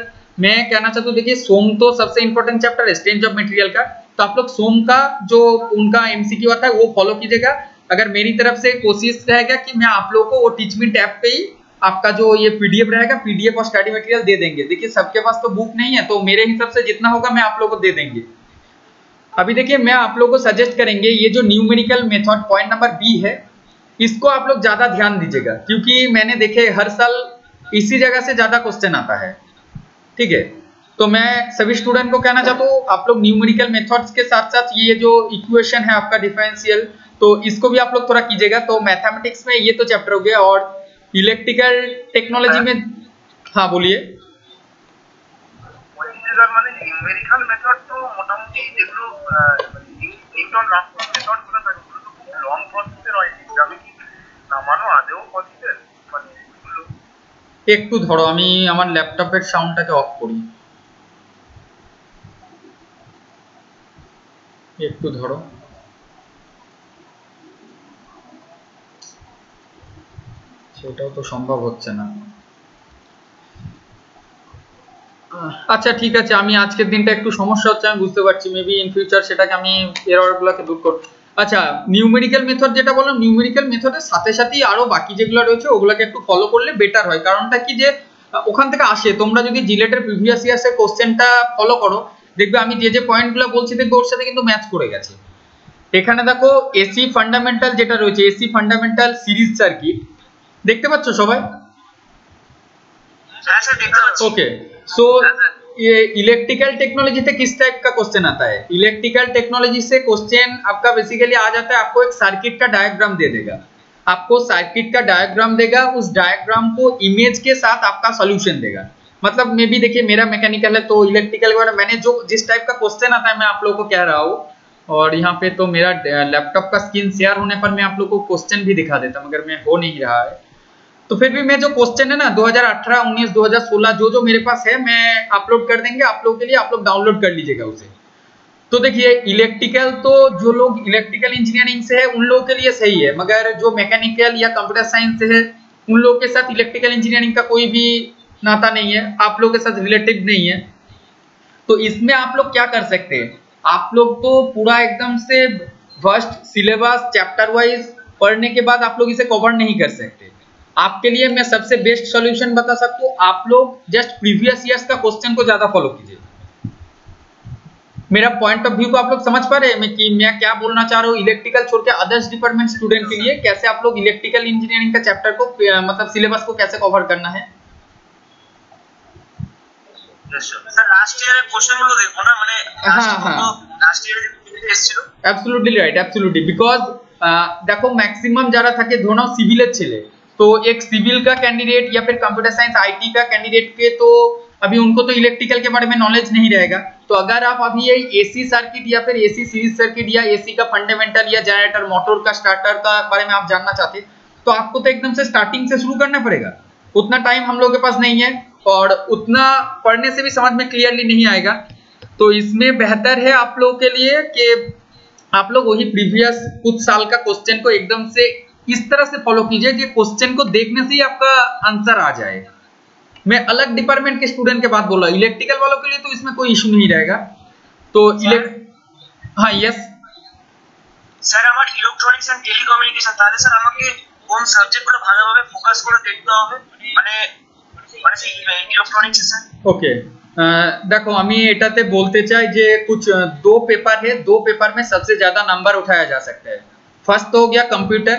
मैं कहना चाहता हूँ देखिए सोम तो सबसे इंपॉर्टेंट चैप्टर है स्ट्रेंज ऑफ मटेरियल का, तो आप लोग सोम का जो उनका एमसीक्यू आता है वो फॉलो कीजिएगा। अगर मेरी तरफ से कोशिश रहेगा कि मैं आप लोगों को वो टीचमेंट ऐप पे ही आपका जो ये पीडीएफ रहेगा, पीडीएफ और स्टडी मटेरियल दे देंगे। देखिए सबके पास तो बुक नहीं है, तो मेरे हिसाब से जितना होगा मैं आप लोगों को दे देंगे। अभी देखिए मैं आप लोगों को सजेस्ट करेंगे ये जो numerical method point number B है, इसको आप लोग ज्यादा ध्यान दीजिएगा, क्योंकि मैंने देखे हर साल इसी जगह से ज्यादा क्वेश्चन आता है। ठीक है, तो मैं सभी स्टूडेंट को कहना चाहता हूँ आप लोग न्यूमेरिकल मेथड्स के साथ साथ ये जो इक्वेशन है आपका डिफरेंशियल, तो इसको भी आप लोग थोड़ा कीजिएगा। तो मैथमेटिक्स में ये तो चैप्टर हो गया, और इलेक्ट्रिकल टेक्नोलॉजी में हाँ बोलिए। মানে নিউমেরিক্যাল মেথড তো মোটামুটি যেগুলো নিউটন রাফ মেথড গুলো থাকে ওগুলো তো খুব লং প্রসেসের হয়, এক্সামে কি নামানো আদেও পসিবল মানে এগুলো একটু ধরো আমি আমার ল্যাপটপের সাউন্ডটাকে অফ করি, একটু ধরো। সেটাও তো সম্ভব হচ্ছে না। আচ্ছা ঠিক আছে, আমি আজকের দিনটা একটু সমস্যা হচ্ছে আমি বুঝতে পারছি, মেবি ইন ফিউচার সেটাকে আমি এররগুলোকে দূর করব। আচ্ছা নিউমেরিক্যাল মেথড যেটা বললাম, নিউমেরিক্যাল মেথডের সাথে সাথেই আরো বাকি যেগুলো রয়েছে ওগুলোকে একটু ফলো করলে বেটার হয়। কারণটা কি যে ওখান থেকে আসে, তোমরা যদি জিলেটের প্রিভিয়াস ইয়ার্সের কোশ্চেনটা ফলো করো দেখবে আমি যে যে পয়েন্টগুলো বলছি দেখবে ওর সাথে কিন্তু ম্যাচ করে গেছে। এখানে দেখো এসি ফান্ডামেন্টাল যেটা রয়েছে, এসি ফান্ডামেন্টাল সিরিজ সার্কিট দেখতে পাচ্ছ সবাই? ओके सो ये इलेक्ट्रिकल टेक्नोलॉजी से किस टाइप का क्वेश्चन आता है? इलेक्ट्रिकल टेक्नोलॉजी से क्वेश्चन आपका बेसिकली आ जाता है, आपको एक सर्किट का डायग्राम दे देगा, आपको सर्किट का डायग्राम देगा, उस डायग्राम को इमेज के साथ आपका सॉल्यूशन देगा। मतलब मे भी देखिए मेरा मैकेनिकल है तो इलेक्ट्रिकल के मैंने जो जिस टाइप का क्वेश्चन आता है मैं आप लोगों को कह रहा हूँ। और यहाँ पे तो मेरा लैपटॉप का स्क्रीन शेयर होने पर मैं आप लोगों को क्वेश्चन भी दिखा देता मगर मैं हो नहीं रहा है, तो फिर भी मैं जो क्वेश्चन है ना 2018, 19, 2016 जो जो मेरे पास है मैं अपलोड कर देंगे आप लोगों के लिए, आप लोग डाउनलोड कर लीजिएगा उसे। तो देखिए इलेक्ट्रिकल तो जो लोग इलेक्ट्रिकल इंजीनियरिंग से है उन लोगों के लिए सही है, मगर जो मैकेनिकल या कंप्यूटर साइंस से है उन लोगों के साथ इलेक्ट्रिकल इंजीनियरिंग का कोई भी नाता नहीं है, आप लोगों के साथ रिलेटेड नहीं है। तो इसमें आप लोग क्या कर सकते हैं, आप लोग तो पूरा एकदम से फर्स्ट सिलेबस चैप्टर वाइज पढ़ने के बाद आप लोग इसे कवर नहीं कर सकते। आपके लिए मैं सबसे बेस्ट सॉल्यूशन बता सकता हूँ, आप लोग जस्ट प्रीवियस ईयर्स का क्वेश्चन को ज्यादा फॉलो कीजिए। मेरा पॉइंट ऑफ व्यू को आप लोग समझ पा रहे हैं मैं कि मैं क्या बोलना चाह रहा हूँ? इलेक्ट्रिकल छोड़ के अदर्स डिपार्टमेंट स्टूडेंट के लिए कैसे आप लोग इलेक्ट्रिकल इंजीनियरिंग का चैप्टर को मतलब सिलेबस को कैसे कवर करना है। লাস্ট ইয়ারের কোশ্চেনগুলো দেখো না, মানে লাস্ট ইয়ারে এসেছিল एब्सोल्युटली राइट, एब्सोल्युटली बिकॉज देखो मैक्सिमम যারা থাকে ধরো সিভিলের ছেলে, तो एक सिविल का कैंडिडेट या फिर कंप्यूटर साइंस आईटी का कैंडिडेट के तो अभी उनको तो इलेक्ट्रिकल के बारे में नॉलेज नहीं रहेगा। तो अगर आप अभी ये एसी सर्किट या फिर एसी सीरीज सर्किट या एसी का फंडामेंटल या जनरेटर मोटर का स्टार्टर का बारे में आप जानना चाहते तो आपको तो एकदम से स्टार्टिंग से शुरू करना पड़ेगा, उतना टाइम हम लोग के पास नहीं है और उतना पढ़ने से भी समझ में क्लियरली नहीं आएगा। तो इसमें बेहतर है आप लोगों के लिए कि आप लोग वही प्रीवियस कुछ साल का क्वेश्चन को एकदम से इस तरह से फॉलो कीजिए कि क्वेश्चन को देखने से ही आपका आंसर आ जाए। मैं अलग डिपार्टमेंट के स्टूडेंट के बात बोल रहा हूँ, इलेक्ट्रिकल वालों के लिए तो इसमें कोई इशू नहीं रहेगा। तो हाँ यस স্যার আমার ইলেকট্রনিক্স এন্ড টেলিকমিউনিকেশন, তাহলে স্যার আমাকে কোন সাবজেক্টগুলো ভালোভাবে ফোকাস করে দেখতে হবে, মানে ইলেকট্রনিক্স স্যার? ओके देखो আমি এটাতে বলতে চাই যে कुछ दो पेपर है, दो पेपर में सबसे ज्यादा नंबर उठाया जा सकता है। फर्स्ट तो हो गया कंप्यूटर,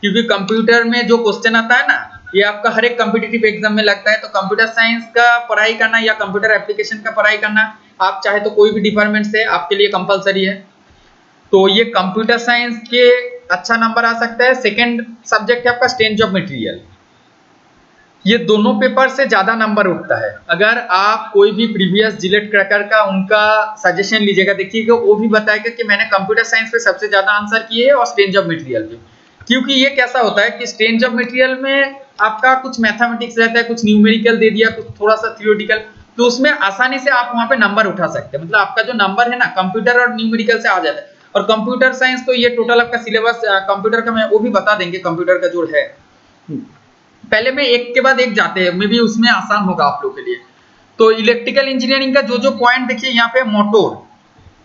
क्योंकि कंप्यूटर में जो क्वेश्चन आता है ना ये आपका हर एक कॉम्पिटिटिव एग्जाम में लगता है। तो कंप्यूटर साइंस का पढ़ाई करना या कंप्यूटर एप्लीकेशन का पढ़ाई करना आप चाहे तो कोई भी डिपार्टमेंट से आपके लिए कंपलसरी है। तो ये कंप्यूटर साइंस के अच्छा नंबर आ सकता है। सेकंड सब्जेक्ट है आपका स्ट्रेंथ ऑफ मटेरियल, ये दोनों पेपर से ज्यादा नंबर उठता है। अगर आप कोई भी प्रीवियस जिलेट क्रैकर का उनका सजेशन लीजिएगा देखिएगा वो भी बताएगा कि मैंने कंप्यूटर साइंस पे सबसे ज्यादा आंसर किए और स्ट्रेंथ ऑफ मटेरियल पे, क्योंकि ये कैसा होता है कि स्ट्रेंथ ऑफ मटेरियल में आपका कुछ मैथमेटिक्स रहता है, कुछ न्यूमेरिकल दे दिया, कुछ थोड़ा सा थियोरेटिकल, तो उसमें आसानी से आप वहां पे नंबर उठा सकते हैं। मतलब आपका जो नंबर है ना कंप्यूटर और न्यूमेरिकल से आ जाता है। और कंप्यूटर साइंस तो ये टोटल आपका सिलेबस कंप्यूटर का मैं वो भी बता देंगे, कंप्यूटर का जो है पहले में एक के बाद एक जाते हैं, मे भी उसमें आसान होगा आप लोग के लिए। तो इलेक्ट्रिकल इंजीनियरिंग का जो जो पॉइंट देखिए यहाँ पे मोटर,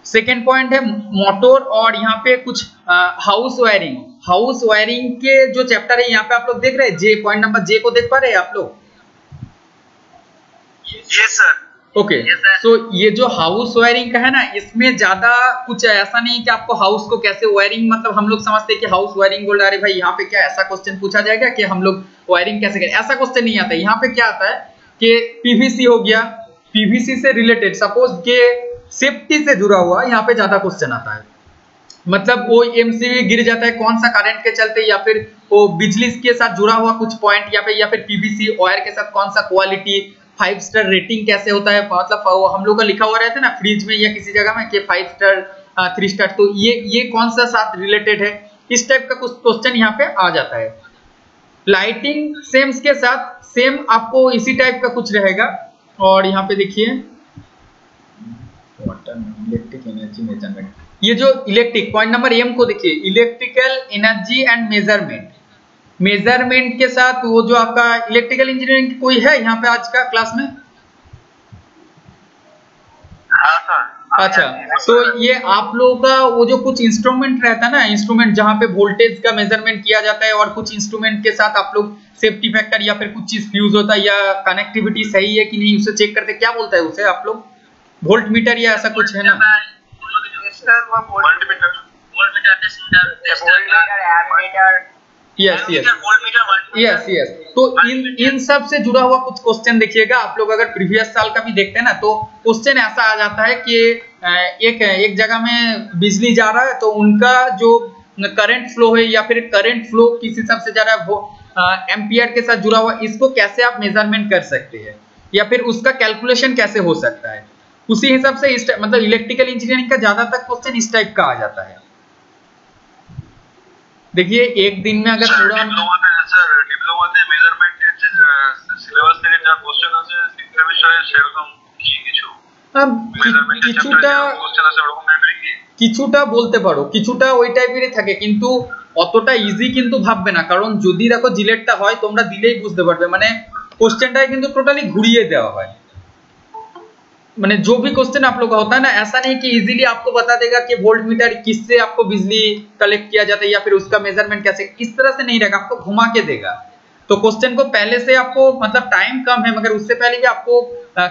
सेकेंड पॉइंट है मोटर, और यहाँ पे कुछ हाउस वायरिंग, हाउस वायरिंग के जो चैप्टर है यहाँ पे आप लोग देख रहे हैं जे, पॉइंट नंबर जे को देख पा रहे हैं आप लोग? Yes sir. ओके सो ये जो हाउस वायरिंग का है ना इसमें ज्यादा कुछ ऐसा नहीं कि आपको हाउस को कैसे वायरिंग, मतलब हम लोग समझते हैं कि हाउस वायरिंग बोल रहे भाई यहाँ पे क्या ऐसा क्वेश्चन पूछा जाएगा कि हम लोग वायरिंग कैसे करें, ऐसा क्वेश्चन नहीं आता है। यहाँ पे क्या आता है कि पीवीसी हो गया, पीवीसी से रिलेटेड सपोज के सेफ्टी से जुड़ा हुआ यहाँ पे ज्यादा क्वेश्चन आता है। मतलब वो एमसीबी गिर जाता है कौन सा करंट के चलते, या फिर वो बिजली के साथ जुड़ा हुआ कुछ पॉइंट, या फिर पीवीसी वायर के साथ कौन सा क्वालिटी, 5 स्टार रेटिंग कैसे होता है, मतलब हम लोग का लिखा हुआ रहता है ना फ्रिज में या किसी जगह में कि 5 स्टार 3 स्टार, तो ये कौन सा साथ रिलेटेड है, इस टाइप का कुछ क्वेश्चन यहाँ पे आ जाता है। लाइटिंग सेम्स के साथ सेम आपको इसी टाइप का कुछ रहेगा। और यहाँ पे देखिए इलेक्ट्रिक एनर्जी मेजरमेंट, ये जो इलेक्ट्रिक पॉइंट नंबर एम को देखिए, electrical energy and measurement, measurement के साथ वो जो आपका इलेक्ट्रिकल इंजीनियरिंग कोई है यहाँ पे आज का क्लास में? अच्छा, तो ये आप लोगों का वो जो कुछ इंस्ट्रूमेंट रहता है ना, इंस्ट्रूमेंट जहाँ पे वोल्टेज का मेजरमेंट किया जाता है और कुछ इंस्ट्रूमेंट के साथ आप लोग सेफ्टी फैक्टर या फिर कुछ चीज फ्यूज होता है या कनेक्टिविटी सही है कि नहीं उसे चेक करते, क्या बोलता है उसे आप लोग? वोल्ट मीटर या ऐसा कुछ है ना? Yes yes yes yes. तो इन सब से जुड़ा हुआ कुछ क्वेश्चन देखिएगा आप लोग, अगर प्रीवियस साल का भी देखते हैं ना तो क्वेश्चन ऐसा आ जाता है कि एक जगह में बिजली जा रहा है तो उनका जो करंट फ्लो है या फिर करंट फ्लो किस हिसाब से जा रहा है वो एम्पियर के साथ जुड़ा हुआ, इसको कैसे आप मेजरमेंट कर सकते हैं या फिर उसका कैलकुलेशन कैसे हो सकता है, उसी हिसाब से इस मतलब इलेक्ट्रिकल इंजीनियरिंग का ज्यादातर क्वेश्चन इस टाइप का आ जाता है। देखिए एक दिन में अगर पूरा ডিপ্লোমাতে মেজারমেন্টের যে সিলেবাস থেকে যা কোশ্চেন আছে শিক্ষা বিষয়ে সেরকম কি কিছু কিছুটা কোশ্চেন আছে ওরকম টাইপের কি কিছুটা বলতে পারো, কিছুটা ওই টাইপেরই থাকে কিন্তু অতটা ইজি কিন্তু ভাববে না, কারণ যদি দেখো জিলেটটা হয় তোমরা দিলেই বুঝতে পারবে, মানে क्वेश्चनটা কিন্তু টোটালি ঘুরিয়ে দেওয়া হয়। मैंने जो भी क्वेश्चन आप लोग का होता है ना, ऐसा नहीं कि इजीली आपको बता देगा कि वोल्ट मीटर किससे आपको बिजली कलेक्ट किया जाता है या फिर उसका मेजरमेंट कैसे, इस तरह से नहीं रहेगा, आपको घुमा के देगा। तो क्वेश्चन को पहले से आपको मतलब टाइम कम है मगर उससे पहले भी आपको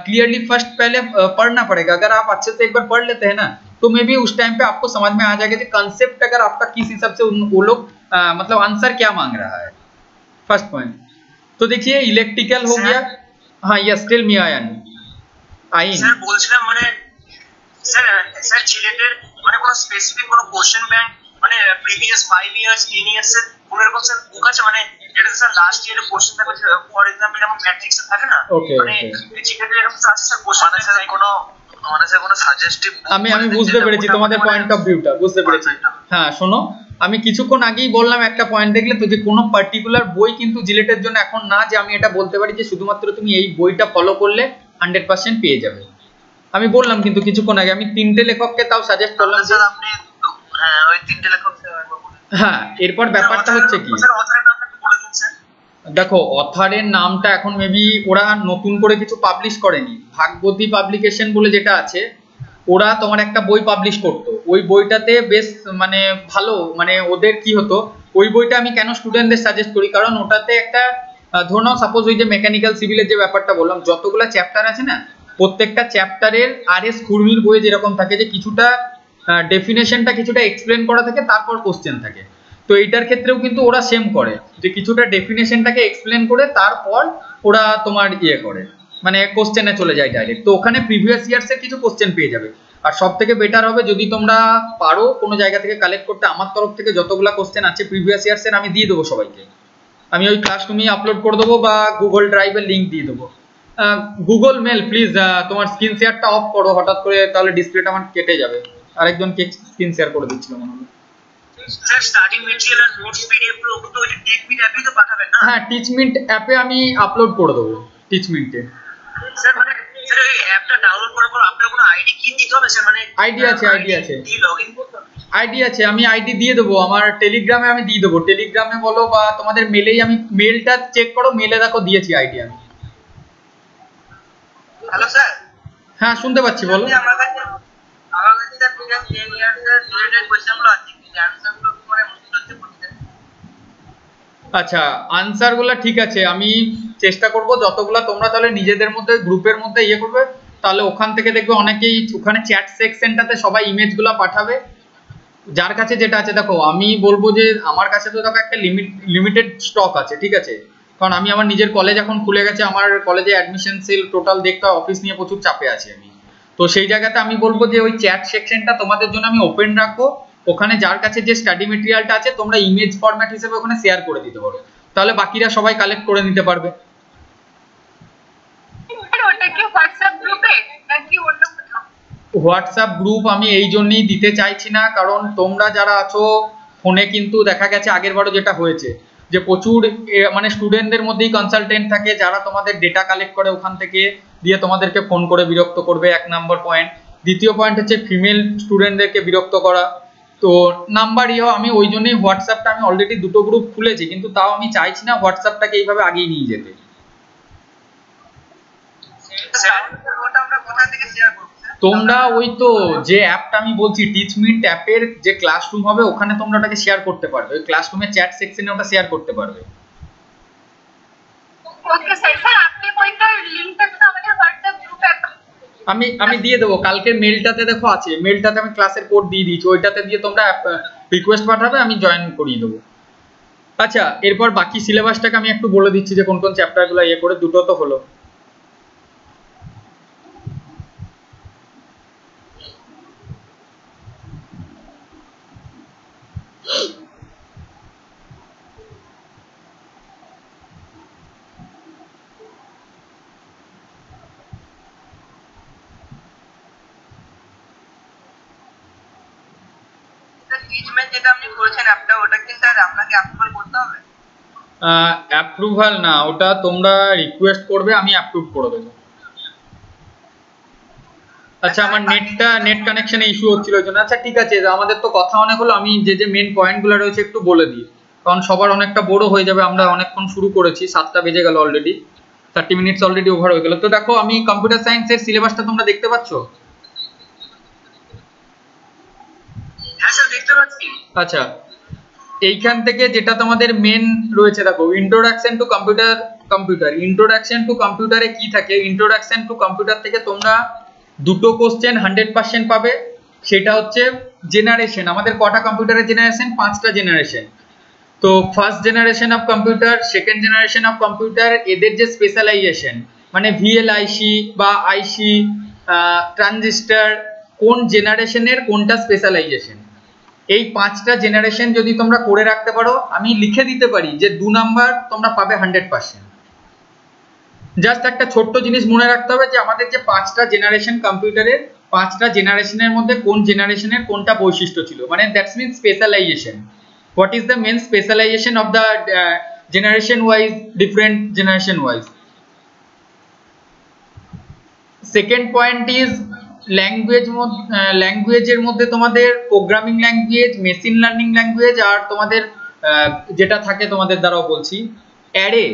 क्लियरली फर्स्ट पहले पढ़ना पड़ेगा। अगर आप अच्छे से एक बार पढ़ लेते हैं ना तो मे बी उस टाइम पे आपको समझ में आ जाएगा कि कंसेप्ट अगर आपका किस हिसाब से वो लोग मतलब आंसर क्या मांग रहा है। फर्स्ट पॉइंट तो देखिए इलेक्ट्रिकल हो गया। हाँ यस टेल मी आयन। আইন স্যার বলছিলাম মানে স্যার জিলেটের মানে কোন স্পেসিফিক কোন কোশ্চেন ব্যাংক মানে প্রিভিয়াস 5 ইয়ার্স 10 ইয়ার্স এর পুরো কোশ্চেন বুক আছে, মানে যেটা স্যার লাস্ট ইয়ারের কোশ্চেন থাকে ফর एग्जांपल যেমন ম্যাট্রিক্সে থাকে না, মানে জিলেটের এরকম আছে স্যার কোশ্চেন মানে স্যার কোনো সাজেস্টিভ আমি বুঝতে পেরেছি তোমাদের পয়েন্ট অফ ভিউটা, বুঝতে পেরেছি। হ্যাঁ শোনো, আমি কিছুক্ষণ আগেই বললাম একটা পয়েন্ট দেখলে তো যে কোনো পার্টিকুলার বই কিন্তু জিলেটের জন্য এখন না যে আমি এটা বলতে পারি যে শুধুমাত্র তুমি এই বইটা ফলো করলে 100% পেয়ে যাবে। আমি বললাম কিন্তু কিছুক্ষণ আগে আমি তিনটে লেখককে তাও সাজেস্ট করলাম যে আপনি হ্যাঁ ওই তিনটে লেখক হ্যাঁ। এরপর ব্যাপারটা হচ্ছে কি দেখো অথারের নামটা এখন মেবি ওরা নতুন করে কিছু পাবলিশ করেনি, ভাগবতী পাবলিকেশন বলে যেটা আছে ওরা তোমার একটা বই পাবলিশ করতো, ওই বইটাতে বেশ মানে ভালো, মানে ওদের কি হতো ওই বইটা আমি কেন স্টুডেন্টদের সাজেস্ট করি কারণ ওটাতে একটা ধরো নাও সাপোজ ওই যে মেকানিক্যাল সিভিলের যে ব্যাপারটা বললাম যতগুলো চ্যাপ্টার আছে না প্রত্যেকটা চ্যাপ্টারের আর.এস. খুরমির বইয়ে যেরকম থাকে যে কিছুটা ডেফিনেশনটা কিছুটা এক্সপ্লেন করা থাকে তারপর কোশ্চেন থাকে, তো এইটার ক্ষেত্রেও কিন্তু ওরা সেম করে যে কিছুটা ডেফিনেশনটাকে এক্সপ্লেন করে তারপর ওরা তোমার ইয়ে করে মানে কোশ্চেনে চলে যায় ডাইরেক্ট। তো ওখানে প্রিভিয়াস ইয়ার্সের কিছু কোশ্চেন পেয়ে যাবে। আর সব থেকে বেটার হবে যদি তোমরা পারো কোনো জায়গা থেকে কালেক্ট করতে, আমার তরফ থেকে যতগুলো কোশ্চেন আছে প্রিভিয়াস ইয়ার্সের আমি দিয়ে দেবো সবাইকে, আমি ওই ক্লাসরুমে আপলোড করে দেবো বা গুগল ড্রাইভের লিঙ্ক দিয়ে দেবো। গুগল মেল প্লিজ তোমার স্ক্রিন শেয়ারটা অফ করো, হঠাৎ করে তাহলে ডিসপ্লেটা আমার কেটে যাবে। আরেকজনকে স্ক্রিন শেয়ার করে দিচ্ছিল মনে হলো। স্যার স্টাডি ম্যাটেরিয়াল আর নোটস পিডিএফ গুলো তো ওই টিচমিন্ট অ্যাপে তো পাঠাবেন না? হ্যাঁ টিচমিন্ট অ্যাপে আমি আপলোড করে দেবো টিচমিন্টে। স্যার মানে স্যার এই অ্যাপটা ডাউনলোড করার পর আপনার কোনো আইডি কি দিতে হবে স্যার? মানে আইডি আছে কি লগইন করতে হবে? আইডি আছে, আমি আইডি দিয়ে দেবো, আমার টেলিগ্রামে আমি দিয়ে দেবো, টেলিগ্রামে বলো বা তোমাদের মেলেই, আমি মেলটা চেক করো মেলে দেখো দিয়েছি আইডি আমি। Hello sir. হ্যাঁ শুনতে পাচ্ছি বলো। আমার কাছে স্যার প্রিভিয়াস 10 ইয়ার্স এর রিলেটেড কোশ্চেনগুলো আছে, কিন্তু অ্যানসারগুলো মানে মুশকিল হচ্ছে পড়তে। আচ্ছা আনসারগুলো ঠিক আছে, আমি চেষ্টা করব যতগুলা তোমরা তাহলে নিজেদের মধ্যে গ্রুপের মধ্যে ইয়ে করবে, তাহলে ওখান থেকে দেখবে অনেকেই ওখানে চ্যাট সেকশনটাতে সবাই ইমেজগুলো পাঠাবে যার কাছে যেটা আছে। দেখো আমি বলবো যে আমার কাছে তো দেখো একটা লিমিটেড স্টক আছে, ঠিক আছে, কারণ আমি আমার নিজের কলেজ এখন খুলে গেছে, আমার কলেজে অ্যাডমিশন সেল টোটাল দেখতে অফিস নিয়ে প্রচুর চাপে আছি আমি, তো সেই জায়গাতে আমি বলবো যে ওই চ্যাট সেকশনটা তোমাদের জন্য আমি ওপেন রাখবো, ওখানে যার কাছে যে স্টাডি মেটেরিয়ালটা আছে তোমরা ইমেজ ফরম্যাট হিসেবে ওখানে শেয়ার করে দিতে পারো, তাহলে বাকিরা সবাই কালেক্ট করে নিতে পারবে। ওটা কি হোয়াটসঅ্যাপ গ্রুপে নাকি অন্য কোথাও? হোয়াটসঅ্যাপ গ্রুপ আমি এই জন্যই দিতে চাইছি না, কারণ তোমরা যারা আছো ফোনে কিন্তু দেখা গেছে আগের বারও যেটা হয়েছে যে প্রচুর মানে স্টুডেন্টদের মধ্যেই কনসালটেন্ট থাকে যারা তোমাদের ডেটা কালেক্ট করে ওখান থেকে দিয়ে তোমাদেরকে ফোন করে বিরক্ত করবে, এক নম্বর পয়েন্ট। দ্বিতীয় পয়েন্ট হচ্ছে ফিমেল স্টুডেন্টদেরকে বিরক্ত করা, তো নাম্বার ইয়েও আমি ওই জন্যই হোয়াটসঅ্যাপটা আমি অলরেডি দুটো গ্রুপ খুলেছি, কিন্তু তাও আমি চাইছি না হোয়াটসঅ্যাপটাকে এইভাবে আগেই নিয়ে যেতে। স্যার ওটা আমরা কোথা থেকে শেয়ার করব স্যার? তোমরা ওই তো যে অ্যাপটা আমি বলছি টিচমিন্ট অ্যাপের যে ক্লাসরুম হবে ওখানে তোমরা ওটাকে শেয়ার করতে পারবে, ওই ক্লাসরুমের চ্যাট সেকশনে ওটা শেয়ার করতে পারবে। ওকে স্যার, স্যার আপনি ওইটার লিংকটা তো আমাদের হোয়াটসঅ্যাপ গ্রুপে আমি দিয়ে দেবো, কালকের মেলটাতে দেখো আছে, মেলটাতে আমি ক্লাসের কোড দিয়ে দিয়েছি, ওইটাতে দিয়ে তোমরা রিকোয়েস্ট পাঠাবে, আমি জয়েন করিয়ে দেবো। আচ্ছা, এরপর বাকি সিলেবাসটাকে আমি একটু বলে দিচ্ছি যে কোন কোন চ্যাপ্টারগুলো ইয়ে করে, দুটো তো হলো। টিচমেন্ট যেটা আপনি করেছেন অ্যাপটা, ওটা কি স্যার আপনাকে অ্যাপ্রুভাল করতে হবে? অ্যাপ্রুভাল না, ওটা তোমরা রিকোয়েস্ট করবে, আমি অ্যাপ্রুভ করে দেবো। আচ্ছা, আমার নেট কানেকশনে ইস্যু হচ্ছিল ওই জন্য। আচ্ছা ঠিক আছে, আমাদের তো কথা অনেক হলো, আমি যে মেন পয়েন্টগুলো রয়েছে একটু বলে দিই, কারণ সবার অনেকটা বড় হয়ে যাবে, আমরা অনেকক্ষণ শুরু করেছি, 7টা বেজে গেল অলরেডি, 30 মিনিটস অলরেডি ওভার হয়ে গেল। তো দেখো, আমি কম্পিউটার সায়েন্সের সিলেবাসটা তোমরা দেখতে পাচ্ছ? হ্যাঁ স্যার দেখতে পাচ্ছি। আচ্ছা, এইখান থেকে যেটা তোমাদের মেন রয়েছে দেখো, introduction to computer. Introduction to কম্পিউটারে কি থাকে? ইন্ট্রোডাকশন টু কম্পিউটার থেকে তোমরা দুটো কোশ্চেন 100% পাবে। সেটা হচ্ছে জেনারেশন, আমাদের কটা কম্পিউটারের জেনারেশন? 5টা জেনারেশন। তো first generation of computer, second generation of computer, এদের যে স্পেশালাইজেশন, মানে ভিএলআইসি বা আইসি, ট্রানজিস্টার, কোন জেনারেশনের কোনটা স্পেশালাইজেশন, এই 5টা জেনারেশন যদি তোমরা করে রাখতে পারো, আমি লিখে দিতে পারি যে 2 নাম্বার তোমরা পাবে 100%। জাস্ট একটা ছোট্ট জিনিস মনে রাখতে হবে যে আমাদের যে 5টা জেনারেশন কম্পিউটারের, 5টা জেনারেশনের মধ্যে কোন জেনারেশনের কোনটা বৈশিষ্ট্য ছিল, মানে that's mean specialization. What is the main specialization of the generation wise, different generation wise. Second point is ল্যাঙ্গুয়েজের মধ্যে তোমাদের programming language, machine learning language, আর তোমাদের যেটা থাকে তোমাদের দ্বারাও বলছি অ্যারে।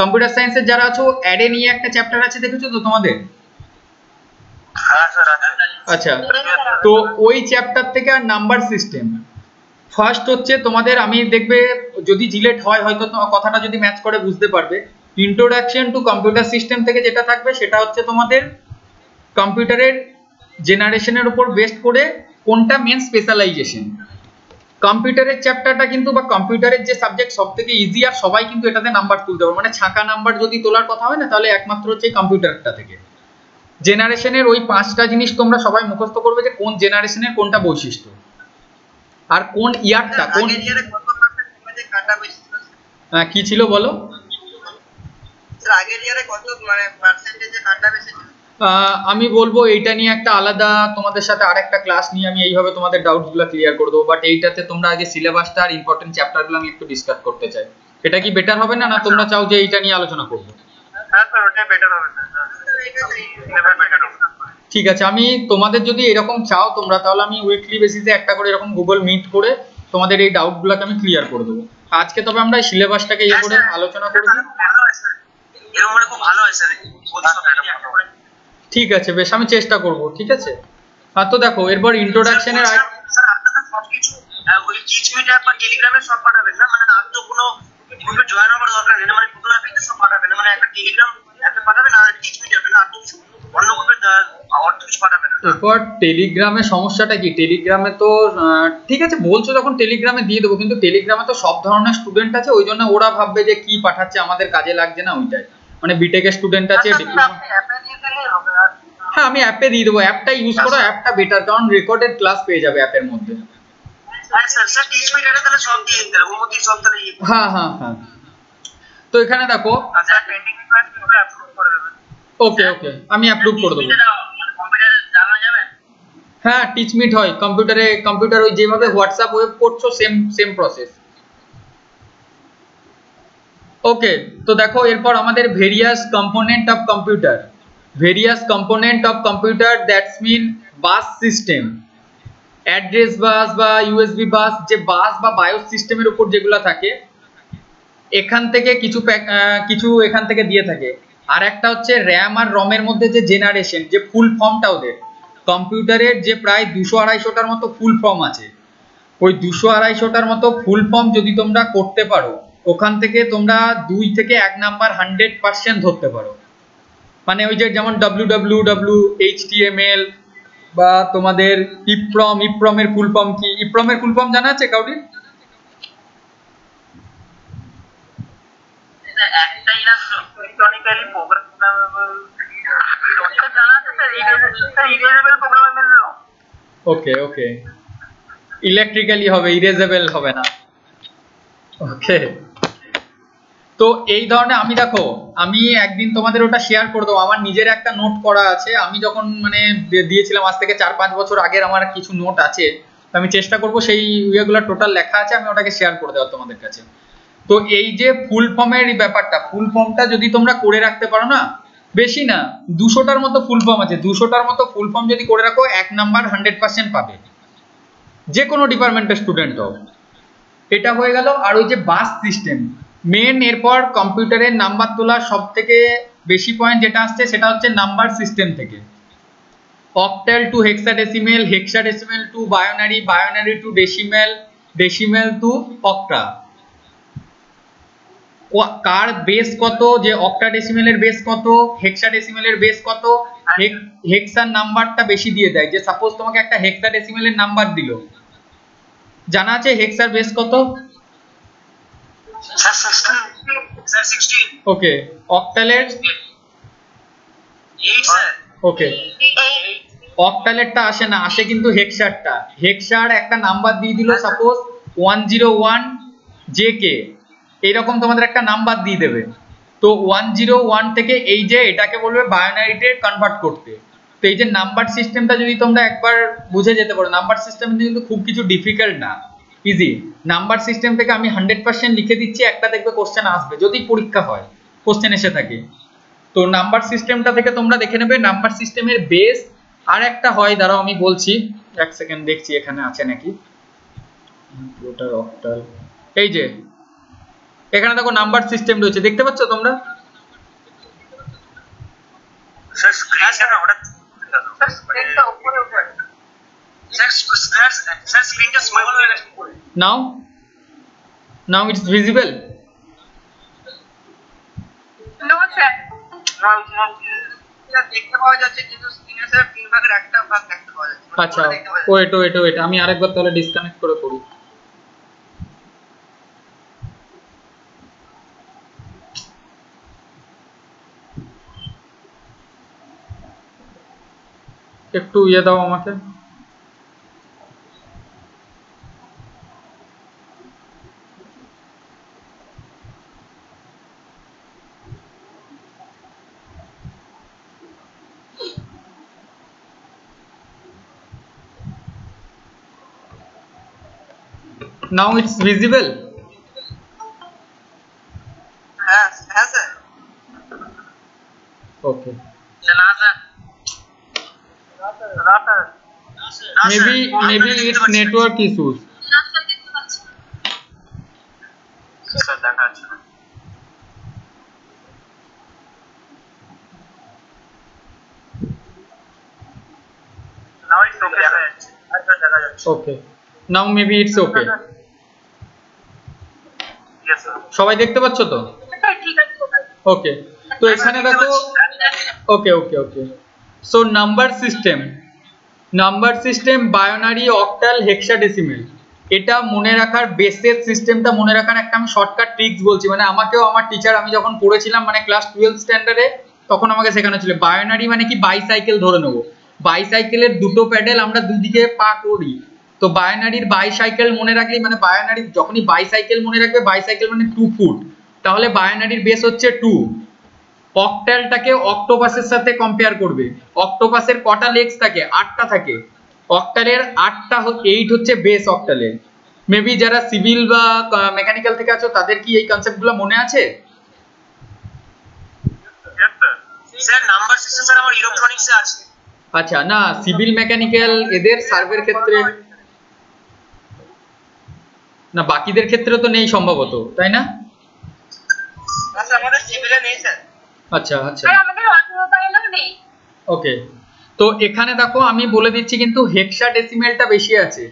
কম্পিউটার সায়েন্সের যারা আছো, অ্যারে নিয়ে একটা চ্যাপ্টার আছে, দেখেছো তো তোমাদের? হ্যাঁ স্যার আছে। আচ্ছা, তো ওই চ্যাপ্টার থেকে আর নাম্বার সিস্টেম। ফার্স্ট হচ্ছে তোমাদের, আমি দেখবে যদি জিলেট হয় হয়তো কথাটা যদি ম্যাচ করে বুঝতে পারবে, ইন্ট্রোডাকশন টু কম্পিউটার সিস্টেম থেকে যেটা থাকবে সেটা হচ্ছে তোমাদের কম্পিউটারের জেনারেশনের উপর বেস্ট করে কোনটা মেন স্পেশালাইজেশন। কম্পিউটারের চ্যাপ্টারটা কিন্তু, বা কম্পিউটারের যে সাবজেক্ট সব থেকে ইজি, আর সবাই কিন্তু এটাতে নাম্বার তুলতে পারবে, মানে ছাকা নাম্বার যদি তোলার কথা হয় না, তাহলে একমাত্র হচ্ছে কম্পিউটারটা থেকে। জেনারেশনের ওই 5টা জিনিস তোমরা সবাই মুখস্থ করবে, যে কোন জেনারেশনের কোনটা বৈশিষ্ট্য, আর কোন ইয়ারটা, কোন কি ছিল বলো? আগের ইয়ারে কত মানে পার্সেন্টেজে কাটা বেশি ছিল? আমি বলবো এইটা নিয়ে একটা আলাদা তোমাদের সাথে আরেকটা ক্লাস নিয়ে আমি এইভাবে তোমাদের ডাউটসগুলো ক্লিয়ার করে দেবো, বাট এইটাতে তোমরা আগে সিলেবাসটা আর ইম্পর্টেন্ট চ্যাপ্টারগুলো আমি একটু ডিসকাস করতে চাই। এটা কি বেটার হবে না, না তোমরা চাও যে এইটা নিয়ে আলোচনা করবো? হ্যাঁ স্যার, ওটা বেটার হবে স্যার। ঠিক আছে, আমি তোমাদের যদি এরকম চাও তোমরা, তাহলে আমি উইকলি বেসিসে একটা করে এরকম গুগল মিট করে তোমাদের এই ডাউটগুলোকে আমি ক্লিয়ার করে দেবো। আজকে তবে আমরা সিলেবাসটাকে ইয়ে করে আলোচনা করে দিই। এরকম মানে খুব ভালো হয় স্যার। ঠিক আছে, বেশ, আমি চেষ্টা করব। ঠিক আছে, আর তো দেখো এরপর ইন্ট্রোডাকশনের স্যার আপনারা সবকিছু ওই টিচমিট অ্যাপ বা টেলিগ্রামে সব পাঠাবেন না, মানে আর তো কোনো গ্রুপে জয়েন হওয়ার দরকার নেই, মানে গুগল অ্যাপে সব পাঠাবেন, মানে একটা টেলিগ্রাম অ্যাপে পাঠাবেন আর টিচমিট অ্যাপে, না তো অন্য গ্রুপে অর্থ কিছু পাঠাবেন না। এরপর টেলিগ্রামে সমস্যাটা কি? টেলিগ্রামে তো ঠিক আছে বলছো যখন টেলিগ্রামে দিয়ে দেবো, কিন্তু টেলিগ্রামে তো সব ধরনের স্টুডেন্ট আছে, ওই জন্য ওরা ভাববে যে কি পাঠাচ্ছে আমাদের কাজে লাগছে না, ওইটাই, মানে বিটেকের স্টুডেন্ট আছে। হ্যাঁ, আমি অ্যাপে দিয়ে দেবো, অ্যাপটা ইউজ করো, অ্যাপটা বেটার, কারণ রেকর্ডেড ক্লাস পেয়ে যাবে অ্যাপের মধ্যে। হ্যাঁ হ্যাঁ হ্যাঁ, তো এখানে দেখো, ওকে ওকে, আমি অ্যাপ্রুভ করে দেবো। হ্যাঁ, টিচমিট হয় কম্পিউটারে, কম্পিউটার ওই যেভাবে হোয়াটসঅ্যাপ ওয়েব করছো সেম প্রসেস। ওকে, তো দেখো এরপর আমাদের various component of computer. Various component of computer, that's mean bus system, address bus বা ইউএসবি বাস, যে বাস বা বায়োস সিস্টেমের উপর যেগুলো থাকে, এখান থেকে কিছু এখান থেকে দিয়ে থাকে। আর একটা হচ্ছে র্যাম আর রমের মধ্যে যে জেনারেশন, যে ফুল ফর্মটা ওদের, কম্পিউটারের যে প্রায় 200-250টার মতো ফুল ফর্ম আছে, ওই 200-250টার মতো ফুল ফর্ম যদি তোমরা করতে পারো, ওখান থেকে তোমরা 2 থেকে 1 নাম্বার 100% ধরতে পারো। মানে ওই যে যেমন www, html বা তোমাদের ইপ্রম এর ফুল ফর্ম কি, ইপ্রম এর ফুল ফর্ম জানা আছে কাউরি? একটাই না, ইলেকট্রনিক্যালি প্রোগ্রামেবল জানা আছে স্যার, ইরেজেবল প্রোগ্রামেবল। ওকে ওকে, ইলেকট্রিক্যালি হবে, ইরেজেবল হবে না। ওকে, তো এই ধরনের আমি দেখো, আমি একদিন তোমাদের ওটা শেয়ার করে দেবো, আমার নিজের একটা নোট করা আছে, আমি যখন মানে দিয়েছিলাম আজ থেকে 4-5 বছর আগের আমার কিছু নোট আছে, আমি চেষ্টা করব সেই ইয়েগুলো টোটাল লেখা আছে, আমি ওটাকে শেয়ার করে দেওয়ার তোমাদের কাছে। তো এই যে ফুল ফর্মের ব্যাপারটা, ফুল ফর্মটা যদি তোমরা করে রাখতে পারো না, বেশি না 200টার মতো ফুল ফর্ম আছে, 200টার মতো ফুল ফর্ম যদি করে রাখো 1 নাম্বার 100% পাবে, যে কোনো ডিপার্টমেন্টের স্টুডেন্ট হোক। এটা হয়ে গেল। আর ওই যে বাস সিস্টেম মেন, এরপর কম্পিউটারের নাম্বার তোলার সব থেকে বেশি পয়েন্ট যেটা আসছে সেটা হচ্ছে নাম্বার সিস্টেম থেকে, octal to hexadecimal, hexadecimal to binary, binary to decimal, decimal to octa. কার বেস কত, যে অক্টাডেসিমেলের বেস কত, হেক্সাডেসিমেলের বেস কত, হেক্সার নাম্বারটা বেশি দিয়ে দেয়। যে সাপোজ তোমাকে একটা হেক্সাডেসিমেলের নাম্বার দিল, জানা আছে হেক্সার বেস কত? স্যার 16। ওকে, অক্টালের 8 স্যার। ওকে, অক্টালেরটা আসে না, আসে কিন্তু হেক্সারটা। হেক্সার একটা নাম্বার দিয়ে দিল, সাপোজ 101 JK, এইরকম তোমাদের একটা নাম্বার দিয়ে দেবে। তো 101 থেকে এই যে এটাকে বলবে বায়োনারিতে কনভার্ট করতে। তো এই যে নাম্বার সিস্টেমটা যদি তোমরা একবার বুঝে যেতে পারো, নাম্বার সিস্টেম কিন্তু খুব কিছু ডিফিকাল্ট না, ইজি। নাম্বার সিস্টেম থেকে আমি 100% লিখে দিচ্ছি, একটা দেখবে কোশ্চেন আসবে যদি পরীক্ষা হয়, কোশ্চেন এসে থাকে। তো নাম্বার সিস্টেমটা থেকে তোমরা দেখে নেবে নাম্বার সিস্টেমের বেস। আর একটা হয়, দাঁড়াও আমি বলছি, এক সেকেন্ড দেখছি এখানে আছে নাকি। অক্টাল, এই যে এখানে দেখো নাম্বার সিস্টেম রয়েছে, দেখতে পাচ্ছ তোমরা? স্যার স্ক্রিনটা না ওটা, স্যার স্ক্রিনটা উপরে উপরে, স্যার স্ক্রিনটা স্মল হয়ে গেছে। Now it's visible? No sir. দেখতে পাওয়া যাচ্ছে কিন্তু স্ক্রিনে স্যার 3 ভাগের একটা ভাগ দেখতে পাওয়া যাচ্ছে। আচ্ছা, ওয়েট আমি আরেকবার তাহলে ডিসকানেক্ট করে করি। একটু ইয়ে দাও আমাকে। Now it's visible? হ্যাঁ হ্যাঁ স্যার। Okay. না স্যার, না sir, maybe it's network issues. Sir দেখা যাচ্ছে না। Now it's okay, দেখা যাচ্ছে। আচ্ছা দেখা যাচ্ছে। Okay. Now maybe it's okay. Yes sir. সবাই দেখতে পাচ্ছ তো? ঠিক আছে। ওকে, তো এখানে দেখো, okay. So number system binary, octal, hexadecimal, এটা মনে রাখার বেসিক সিস্টেমটা মনে রাখার একটা আমি শর্টকাট ট্রিক্স বলছি। মানে আমাকেও আমার টিচার, আমি যখন পড়েছিলাম মানে ক্লাস 12 স্ট্যান্ডার্ডে, তখন আমাকে শেখানো ছিল বায়োনারি মানে কি, বাইসাইকেল ধরে নেবো, বাইসাইকেলের দুটো প্যাডেল আমরা দুদিকে পা করি। তো বায়োনারির বাইসাইকেল মনে রাখলেই, মানে বায়োনারি যখনই বাইসাইকেল মনে রাখবে, বাইসাইকেল মানে 2 ফুট, তাহলে বায়োনারির বেস হচ্ছে 2। অক্টালটাকে অক্টোপাসের সাথে কম্পেয়ার করবে, অক্টোপাসের কটা লেগস থাকে? 8টা থাকে, অক্টালের 8টা 8 হচ্ছে বেস অক্টালের। মেবি যারা সিভিল বা মেকানিক্যাল থেকে আছো তাদের কি এই কনসেপ্টগুলো মনে আছে? স্যার নাম্বার সিস্টেম স্যার আমার ইলেকট্রনিক্সে আছে। আচ্ছা, না সিভিল মেকানিক্যাল এদের সার্ভের ক্ষেত্রে, না বাকিদের ক্ষেত্রে তো নেই সম্ভবত, তাই না? আচ্ছা আমাদের সিভিলে নেই স্যার। আচ্ছা আর আমাদের অটোমোবাইলও নেই। ওকে, তো এখানে দেখো আমি বলে দিচ্ছি কিন্তু হেক্সাডেসিমেলটা বেশি আছে,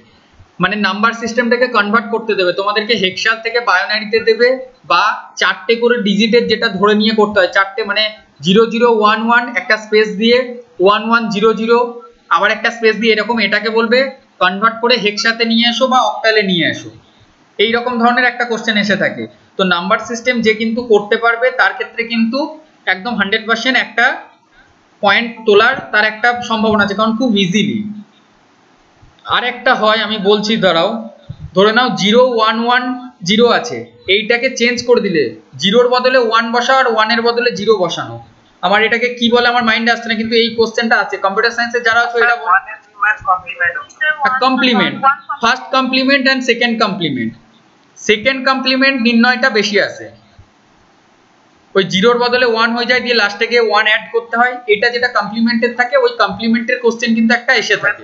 মানে নাম্বার সিস্টেমটাকে কনভার্ট করতে দেবে তোমাদেরকে, হেক্সা থেকে বায়োনারিতে দেবে বা 4টে করে ডিজিটের যেটা ধরে নিয়ে করতে হয়, 4টে মানে 0011 একটা স্পেস দিয়ে 1100 আবার একটা স্পেস দিয়ে এরকম, এটাকে বলবে কনভার্ট করে হেক্সাতে নিয়ে এসো বা অক্টালে নিয়ে এসো, এই রকম ধরনের একটা কোশ্চেন এসে থাকে। তো নাম্বার সিস্টেম যে কিন্তু করতে পারবে তার ক্ষেত্রে কিন্তু একদম 100% একটা পয়েন্ট তোলার তার একটা সম্ভাবনা আছে, কারণ খুব ইজিলি। আর একটা হয় আমি বলছি, দাঁড়াও, ধরে নাও 0110 আছে, এইটাকে চেঞ্জ করে দিলে 0-র বদলে 1 বসাও আর 1-এর বদলে 0 বসানো। আমার এটাকে কি বলে আমার মাইন্ডে আসছে না, কিন্তু এই কোশ্চেনটা আছে কম্পিউটার সায়েন্সে যারা আছে এটা complement, first complement and second complement. Second complement নির্ণয়টা বেশি আসে, ওই 0-র বদলে 1 হয়ে যায় দিয়ে লাস্টে গিয়ে 1 অ্যাড করতে হয়, এটা যেটা কমপ্লিমেন্টের থাকে ওই কমপ্লিমেন্টের কোশ্চেন কিন্তু একটা এসে থাকে।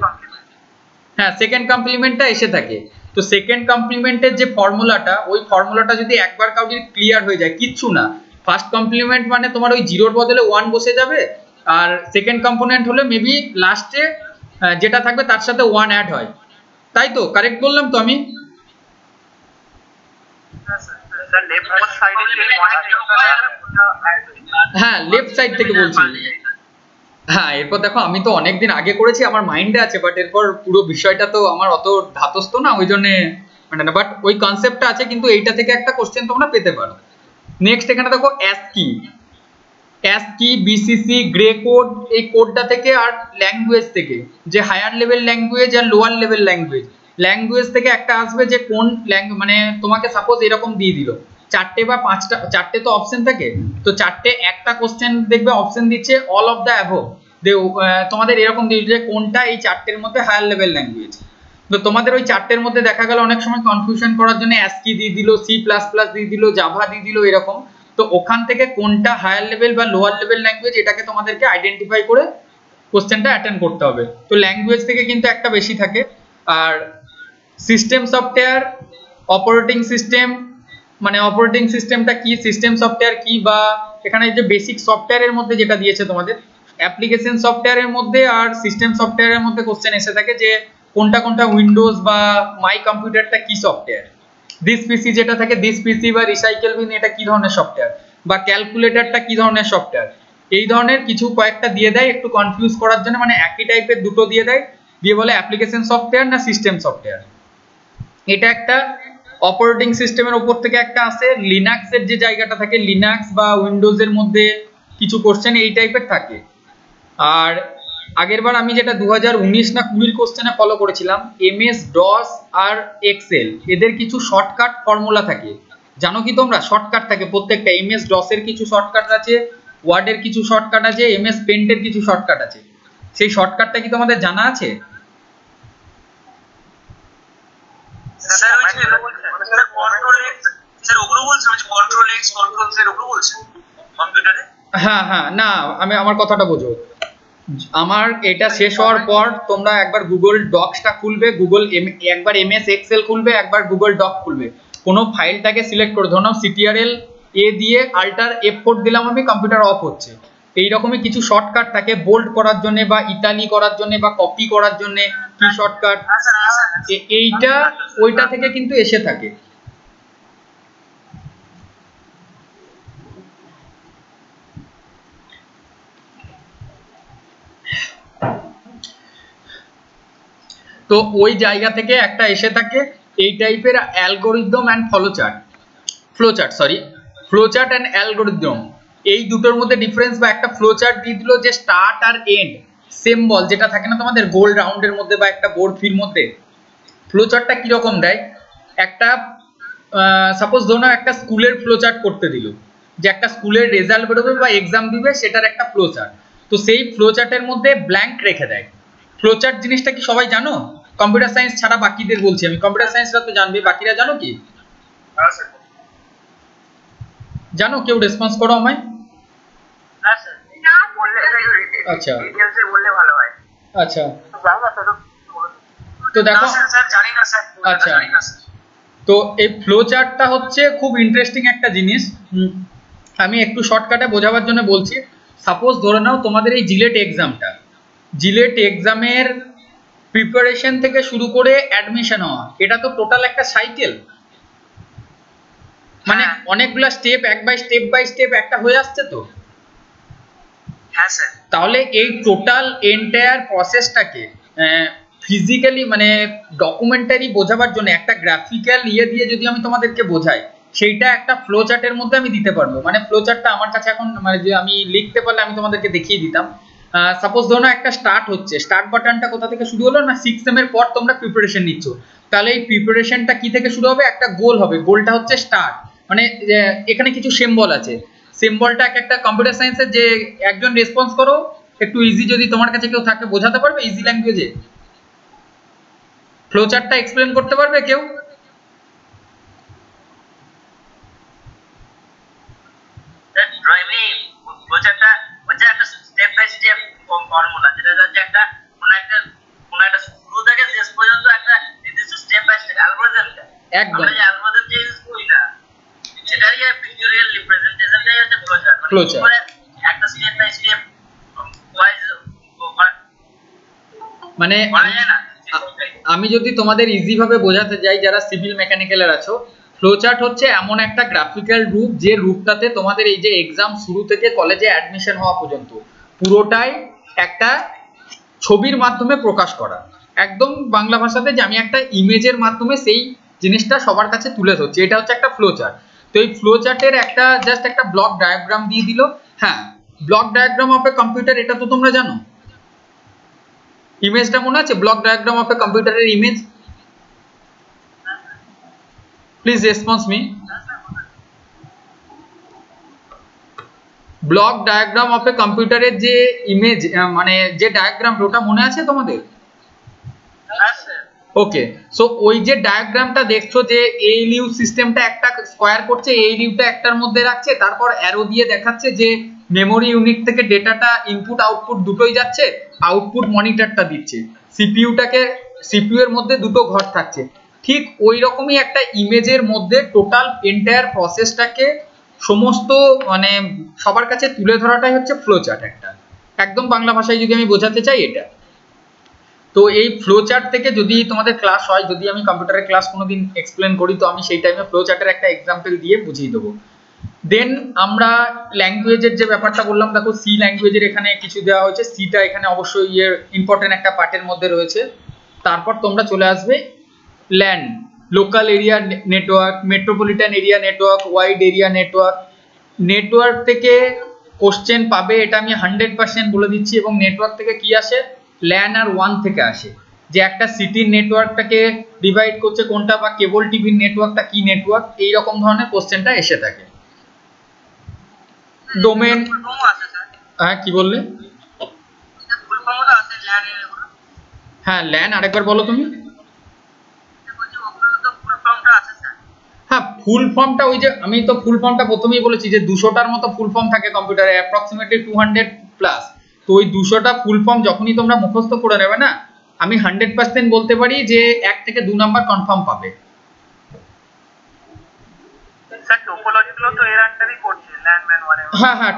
হ্যাঁ, সেকেন্ড কমপ্লিমেন্টটা এসে থাকে। তো সেকেন্ড কমপ্লিমেন্টের যে ফর্মুলাটা, ওই ফর্মুলাটা যদি একবার কাউকে ক্লিয়ার হয়ে যায়, কিচ্ছু না, ফার্স্ট কমপ্লিমেন্ট মানে তোমার ওই 0-র বদলে 1 বসে যাবে, আর সেকেন্ড কম্পোনেন্ট হলে মেবি লাস্টে যেটা থাকবে তার সাথে 1 অ্যাড হয়, তাই তো? কারেক্ট বললাম তো আমি? হ্যাঁ, লেফট সাইড থেকে বলছি। হ্যাঁ, এরপর দেখো আমি তো অনেকদিন আগে করেছি, আমার মাইন্ডে আছে, বাট এরপর পুরো বিষয়টা তো আমার অত ধাতস্থ না, ওই জন্য মানে না, বাট ওই কনসেপ্টটা আছে, কিন্তু এইটা থেকে একটা কোশ্চেন তোমরা পেতে পারো। নেক্সট এখানে দেখো অ্যাসকি, বিসিসি, গ্রে কোড, এই কোডটা থেকে আর ল্যাঙ্গুয়েজ থেকে, যে হায়ার লেভেল ল্যাঙ্গুয়েজ আর লোয়ার লেভেল ল্যাঙ্গুয়েজ থেকে একটা আসবে যে কোন মানে তোমাকে সাপোজ এরকম দিয়ে দিল 4টে বা 5টা, 4টে তো অপশন থাকে, তো 4টে একটা কোশ্চেন দেখবে অপশন দিচ্ছে অল অফ দ্য অ্যাবভ, তোমাদের এরকম দিয়ে যে কোনটা এই 4টের মধ্যে হায়ার লেভেল ল্যাঙ্গুয়েজ। তো তোমাদের ওই 4টের মধ্যে দেখা গেল অনেক সময় কনফিউশন করার জন্য অ্যাসকি দিয়ে দিল, সি প্লাস প্লাস দিয়ে দিল, জাভা দিয়ে দিল, এরকম। তো ওখান থেকে কোনটা হায়ার লেভেল বা লোয়ার লেভেল ল্যাঙ্গুয়েজ এটাকে তোমাদেরকে আইডেন্টিফাই করে কোশ্চেনটা অ্যাটেন্ড করতে হবে। তো ল্যাঙ্গুয়েজ থেকে কিন্তু একটা বেশি থাকে। আর সিস্টেম সফটওয়্যার, অপারেটিং সিস্টেম, মানে অপারেটিং সিস্টেমটা কি, সিস্টেম সফটওয়্যার কি, বা এখানে যে বেসিক সফটওয়্যারের মধ্যে যেটা দিয়েছে তোমাদের অ্যাপ্লিকেশন সফটওয়্যারের মধ্যে আর সিস্টেম সফটওয়্যারের মধ্যে কোশ্চেন এসে থাকে যে কোনটা কোনটা উইন্ডোজ বা মাই কম্পিউটারটা কি সফটওয়্যার, দিস পিসি যেটা থাকে দিস পিসি বা রিসাইকেল বিন এটা কি ধরনের সফটওয়্যার, বা ক্যালকুলেটরটা কি ধরনের সফটওয়্যার, এই ধরনের কিছু কয়েকটা দিয়ে দেয় একটু কনফিউজ করার জন্য, মানে একই টাইপের দুটো দিয়ে দেয়, দিয়ে বলে অ্যাপ্লিকেশন সফটওয়্যার না সিস্টেম সফটওয়্যার। এটা একটা অপারেটিং সিস্টেমের উপর থেকে একটা আসে, লিনাক্সের যে জায়গাটা থাকে, লিনাক্স বা উইন্ডোজের মধ্যে কিছু কোশ্চেন এই টাইপের থাকে। আর আগেরবার আমি যেটা 2019 না 20 কোশ্চেনে ফলো করেছিলাম, এমএস ডস আর এক্সেল এদের কিছু শর্টকাট ফর্মুলা থাকে, জানো কি তোমরা? শর্টকাট থাকে প্রত্যেকটা, এমএস ডস এর কিছু শর্টকাট আছে, ওয়ার্ডের কিছু শর্টকাট আছে, এমএস পেন্টের কিছু শর্টকাট আছে, সেই শর্টকাটটা কি তোমাদের জানা আছে? স্যার ওই যে স্যার কন্ট্রোল এক্স, স্যার ওগুলো বলছেন, ওই যে কন্ট্রোল এক্স কন্ট্রোল জেড ওগুলো বলছেন কম্পিউটারে? হ্যাঁ হ্যাঁ, না আমি আমার কথাটা বোঝো, আমার এটা শেষ হওয়ার পর তোমরা একবার গুগল ডক্সটা খুলবে, একবার এমএস এক্সেল খুলবে, একবার গুগল ডক খুলবে, কোনো ফাইলটাকে সিলেক্ট করে, ধরো সিটিআরএল এ দিয়ে আল্টার F4 দিলাম আমি, কম্পিউটার অফ হচ্ছে। এইরকমই কিছু শর্টকাট থাকে বোল্ড করার জন্য বা ইতালি করার জন্য বা কপি করার জন্য কি শর্টকাট, এইটা ওইটা থেকে কিন্তু এসে থাকে। তো ওই জায়গা থেকে একটা এসে থাকে এই টাইপের algorithm and flowchart and algorithm, এই দুটোর মধ্যে ডিফারেন্স, বা একটা ফ্লোচার্ট দিয়ে দিল যে স্টার্ট আর এন্ড সিম্বল যেটা থাকে না তোমাদের গোল রাউন্ডের মধ্যে বা একটা বোর্ড ফির মধ্যে, ফ্লোচার্টটা কি রকম দেয়, একটা সাপোজ ধরো একটা স্কুলের ফ্লোচার্ট করতে দিল, যে একটা স্কুলের রেজাল্ট বেরোবে বা এক্সাম দিবে সেটার একটা ফ্লোচার্ট, তো সেই ফ্লোচার্টের মধ্যে ব্ল্যাঙ্ক রেখে দেয়। ফ্লোচার্ট জিনিসটা কি সবাই জানো? কম্পিউটার সায়েন্স ছাড়া বাকিদের বলছি আমি, কম্পিউটার সায়েন্সরা তো জানবে, বাকিরা জানো কি? জানো? কেউ রেসপন্স করো আমায়। আচ্ছা আচ্ছা, তো দেখো, আচ্ছা, তো এই ফ্লো চার্টটা হচ্ছে খুব ইন্টারেস্টিং একটা জিনিস, আমি একটু শর্টকাটে বোঝাবার জন্য বলছি। সাপোজ ধরে নাও তোমাদের এই জিলেট এক্সামটা, জিলেট এক্সামের প্রিপারেশন থেকে শুরু করে অ্যাডমিশন হওয়া, এটা তো টোটাল একটা সাইকেল, মানে অনেকগুলা স্টেপ বাই স্টেপ একটা হয়ে আসছে তো। হ্যাঁ স্যার। তাহলে এই টোটাল এন্টায়ার প্রসেসটাকে ফিজিক্যালি মানে ডকুমেন্টারি বোঝাবার জন্য একটা গ্রাফিক্যাল ইয়ে দিয়ে যদি আমি তোমাদেরকে বোঝাই, সেইটা একটা ফ্লো চার্টের মধ্যে আমি দিতে পারবো। মানে ফ্লো চার্টটা আমার কাছে এখন মানে যে আমি লিখতে পারলে আমি তোমাদেরকে দেখিয়ে দিতাম। সাপোজ ধরো একটা স্টার্ট হচ্ছে, স্টার্ট বাটনটা কোথা থেকে শুরু হলো না 6 সেম এর পর তোমরা প্রিপারেশন নিচ্ছ, তাহলে এই প্রিপারেশনটা কি থেকে শুরু হবে, একটা গোল হবে, গোলটা হচ্ছে স্টার্ট। মানে এখানে কিছু সিম্বল আছে, সিম্বলটা একটা কম্পিউটার সায়েন্সের যে একজন রেসপন্স করো একটু ইজি, যদি তোমার কাছে কেউ থাকে বোঝাতে পারবে ইজি ল্যাঙ্গুয়েজে, ফ্লো চার্টটা এক্সপ্লেন করতে পারবে কেউ? একটা স্টেপ বাই স্টেপ ফর্মুলা, যেটা হচ্ছে একটা কোন একটা শুরু থেকে শেষ পর্যন্ত একটা নির্দিষ্ট স্টেপ বাই স্টেপ অ্যালগরিদমটা, একদম আমরা যে অ্যালগরিদম যে ইউজ করি না, সেটাই পিকচুরিয়াল রিপ্রেজেন্টেশনটাই হচ্ছে ফ্লো চার্ট। একটা স্টেপ বাই স্টেপ ওয়াইজ মানে আমি যদি তোমাদের ইজি ভাবে বোঝাতে যাই, যারা সিভিল মেকানিক্যালের আছো, ফ্লো চার্ট হচ্ছে এমন একটা গ্রাফিক্যাল রূপ যে রূপটাতে তোমাদের এই যে এক্সাম শুরু থেকে কলেজে অ্যাডমিশন হওয়া পর্যন্ত পুরোটাই একটা ছবির মাধ্যমে প্রকাশ করা, একদম বাংলা ভাষাতে যে আমি একটা ইমেজের মাধ্যমে সেই জিনিসটা সবার কাছে তুলে ধরছি, এটা হচ্ছে একটা ফ্লো চার্ট। তো এই ফ্লো চার্টের একটা জাস্ট একটা ব্লক ডায়াগ্রাম দিয়ে দিল। হ্যাঁ, block diagram of a computer, এটা তো তোমরা জানো, ইমেজটা মনে আছে ব্লক ডায়াগ্রাম অফ এ কম্পিউটারের image? Please response me. Block diagram of a কম্পিউটারের যে ইমেজ মানে যে ডায়াগ্রাম, ওটা মনে আছে তোমাদের? ওকে, সো ওই যে ডায়াগ্রামটা দেখছো যে এইলিউ সিস্টেমটা একটা স্কয়ার করছে, এইলিউটা একটার মধ্যে রাখছে, তারপর অ্যারো দিয়ে দেখাচ্ছে যে মেমোরি ইউনিট থেকে ডেটাটা ইনপুট আউটপুট দুটোই যাচ্ছে, আউটপুট মনিটরটা দিচ্ছে, সিপিইউ এর মধ্যে দুটো ঘর থাকছে। ঠিক ওই রকমই একটা ইমেজের মধ্যে টোটাল এন্টায়ার প্রসেসটাকে সমস্ত মানে সবার কাছে তুলে ধরাটাই হচ্ছে ফ্লো চার্ট একটা, একদম বাংলা ভাষায় যদি আমি বোঝাতে চাই এটা। তো এই ফ্লো চার্ট থেকে যদি তোমাদের ক্লাস হয়, যদি আমি কম্পিউটারের ক্লাস কোনোদিন এক্সপ্লেন করি, তো আমি সেই টাইমে ফ্লো চার্টের একটা এক্সাম্পল দিয়ে বুঝিয়ে দেবো। দেন আমরা ল্যাঙ্গুয়েজের যে ব্যাপারটা বললাম, দেখো সি ল্যাঙ্গুয়েজের এখানে কিছু দেওয়া হয়েছে, সিটা এখানে অবশ্যই এর ইম্পর্টেন্ট একটা পার্টের মধ্যে রয়েছে। তারপর তোমরা চলে আসবে LAN, local area network, metropolitan area network, wide area network. Network থেকে কোশ্চেন পাবে, এটা আমি 100% বলে দিচ্ছি। এবং নেটওয়ার্ক থেকে কি আসে, ল্যান আর ওয়ান থেকে আসে, যে একটা সিটির নেটওয়ার্কটাকে ডিভাইড করছে কোনটা, বা কেবল টিভির নেটওয়ার্কটা কি নেটওয়ার্ক, এই রকম ধরনের কোশ্চেনটা এসে থাকে। ডোমেন, হ্যাঁ কি বললে? হ্যাঁ ল্যান, আরেকবার বলো তুমি। হ্যাঁ ফুল ফর্মটা ওই যে আমি তো ফুল ফর্মটা প্রথমেই বলেছি যে 200টার মতো ফুল ফর্ম থাকে কম্পিউটারে, অ্যাপ্রক্সিমেটলি 200 প্লাস। তো ওই 200টা ফুল ফর্ম যখনই তোমরা মুখস্থ করে নেবে না, আমি 100% বলতে পারি যে 1 থেকে 2 নাম্বার কনফার্ম পাবে। হ্যাঁ হ্যাঁ,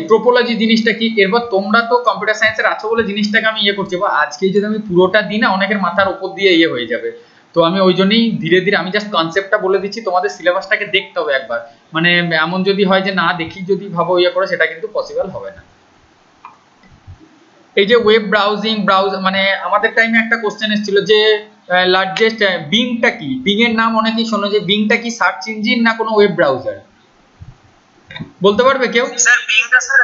ট্রোপোলজি জিনিসটা কি, এরপর তোমরা তো কম্পিউটার সায়েন্সের আছো বলে জিনিসটাকে আমি ইয়ে করছি, বা আজকে যদি আমি পুরোটা দিই না অনেকের মাথার উপর দিয়ে ইয়ে হয়ে যাবে। তো আমি ওই জন্যই ধীরে ধীরে আমি জাস্ট কনসেপ্টটা বলে দিচ্ছি, তোমাদের সিলেবাসটাকে দেখতে হবে একবার। মানে এমন যদি হয় যে না দেখি যদি ভাবো ইয়ে করো, সেটা কিন্তু পসিবল হবে না। এই যে ওয়েব ব্রাউজিং, মানে আমাদের টাইমে একটা কোশ্চেন এসেছিল যে লার্জেস্ট বিংটা কি, বিং এর নাম অনেকেই শোনো, যে বিংটা কি সার্চ ইঞ্জিন না কোনো ওয়েব ব্রাউজার, বলতে পারবে কেউ? স্যার বিংটা স্যার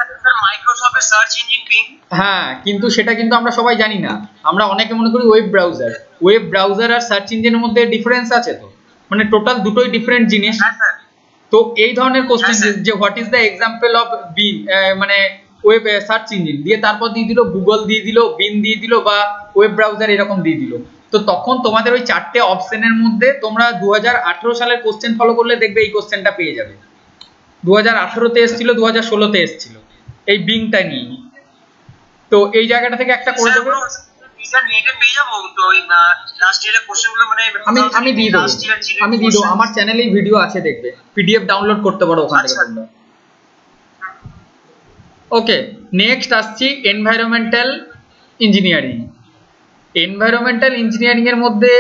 মাইক্রোসফটের সার্চ ইঞ্জিন বিং। হ্যাঁ, কিন্তু সেটা কিন্তু আমরা সবাই জানি না, আমরা অনেকে মনে করি ওয়েব ব্রাউজার। ওয়েব ব্রাউজার আর সার্চ ইঞ্জিনের মধ্যে ডিফারেন্স আছে তো, মানে টোটাল দুটোই ডিফারেন্ট জিনিস। তো এই ধরনের কোশ্চেন যে what is the example of being, মানে ওয়েব সার্চ ইঞ্জিন দিয়ে তারপর দিয়ে দিল গুগল দিয়ে দিল, বিং দিয়ে দিল, বা ওয়েব ব্রাউজার এরকম দিয়ে দিল। তো তখন তোমাদের ওই চারটে অপশনের মধ্যে তোমরা 2018 সালের কোশ্চেন ফলো করলে দেখবে এই কোশ্চেনটা পেয়ে যাবে। 2018-তে এসেছিল, 2016-তে এসেছিল এই বিংটা নিয়ে। তো এই জায়গাটা থেকে একটা করে দেবো, আমি দিয়ে দেবো, আমার চ্যানেলেই ভিডিও আছে, দেখবে, পিডিএফ ডাউনলোড করতে পারো ওখান থেকে তোমরা। ওকে, নেক্সট আসছি এনভায়রনমেন্টাল ইঞ্জিনিয়ারিং। এনভায়রনমেন্টাল ইঞ্জিনিয়ারিং এর মধ্যে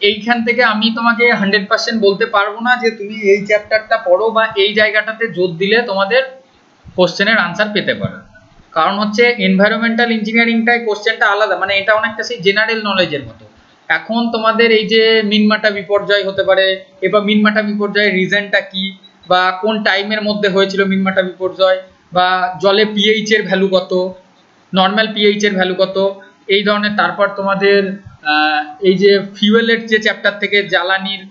এইখান থেকে আমি তোমাকে 100% বলতে পারবো না যে তুমি এই চ্যাপ্টারটা পড়ো বা এই জায়গাটাতে জোর দিলে তোমাদের কোশ্চেনের আনসার পেতে পারো। কারণ হচ্ছে এনভায়রনমেন্টাল ইঞ্জিনিয়ারিংটায় কোশ্চেনটা আলাদা, মানে এটা অনেকটা সেই জেনারেল নলেজের মতো। এখন তোমাদের এই যে মিনমাটা বিপর্যয় হতে পারে, এবার মিনমাটা বিপর্যয়ের রিজনটা কি, বা কোন টাইমের মধ্যে হয়েছিল মিনমাটা বিপর্যয়, বা জলে পিএইচ এর ভ্যালু কত, নর্মাল পিএইচ এর ভ্যালু কত, এই ধরনের। তারপর তোমাদের এই যে ফিউয়েলের যে চ্যাপ্টার থেকে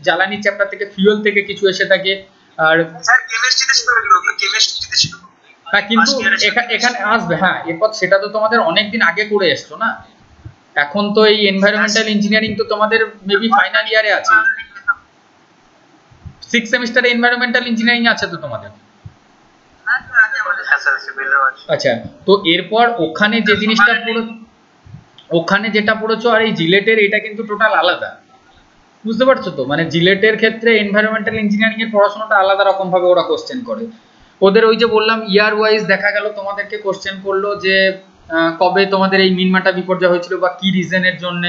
জ্বালানির চ্যাপ্টার থেকে ফিউয়েল থেকে কিছু এসে থাকে। আর স্যার কেমিস্ট্রিতে ছিল, কেমিস্ট্রিতে ছিল। হ্যাঁ, কিন্তু এখানে আসবে। হ্যাঁ, এরপর সেটা তো তোমাদের অনেকদিন আগে করে এসছো না। এখন তো এই এনভায়রনমেন্টাল ইঞ্জিনিয়ারিং তো তোমাদের মেবি ফাইনাল ইয়ারে আছে, 6 সেমিস্টারে এনভায়রনমেন্টাল ইঞ্জিনিয়ারিং আছে তো তোমাদের। আচ্ছা, তো এরপর ওখানে যে জিনিসটা ওখানে যেটা পড়েছো আর এই জিলেটের এটা কিন্তু টোটাল আলাদা, বুঝতে পারছো তো? মানে জিলেটের ক্ষেত্রে এনভায়রনমেন্টাল ইঞ্জিনিয়ারিং এর পড়াশোনাটা আলাদা রকম ভাবে ওরা কোশ্চেন করে। ওদের ওই যে বললাম ইয়ার ওয়াইজ দেখা গেল তোমাদেরকে কোশ্চেন করলো যে কবে তোমাদের এই মিনমাটা বিপর্যয় হয়েছিল বা কি রিজনের জন্য,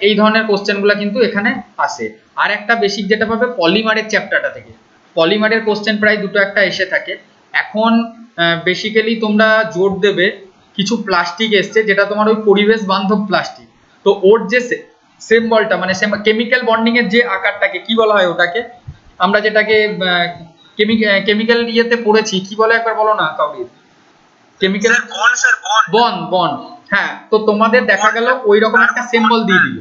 এই ধরনের কোশ্চেনগুলো কিন্তু এখানে আসে। আর একটা বেসিক যেটা পাবে পলিমারের চ্যাপ্টারটা থেকে, পলিমারের কোশ্চেন প্রায় দুটো একটা এসে থাকে। এখন বেসিক্যালি তোমরা জোর দেবে কিছু প্লাস্টিক এসছে যেটা তোমার ওই পরিবেশ বান্ধব প্লাস্টিক, তো ওর যে সিম্বলটা মানে কেমিক্যাল বন্ডিং এর যে আকারটাকে কি বলা হয়, ওটাকে আমরা যেটাকে কেমিক্যাল ইয়েতে পড়েছি কি বলে একবার বলো না কাউরি? Chemical bond. হ্যাঁ, তো তোমাদের দেখা গেল ওই রকম একটা সিম্বল দিয়ে দিল।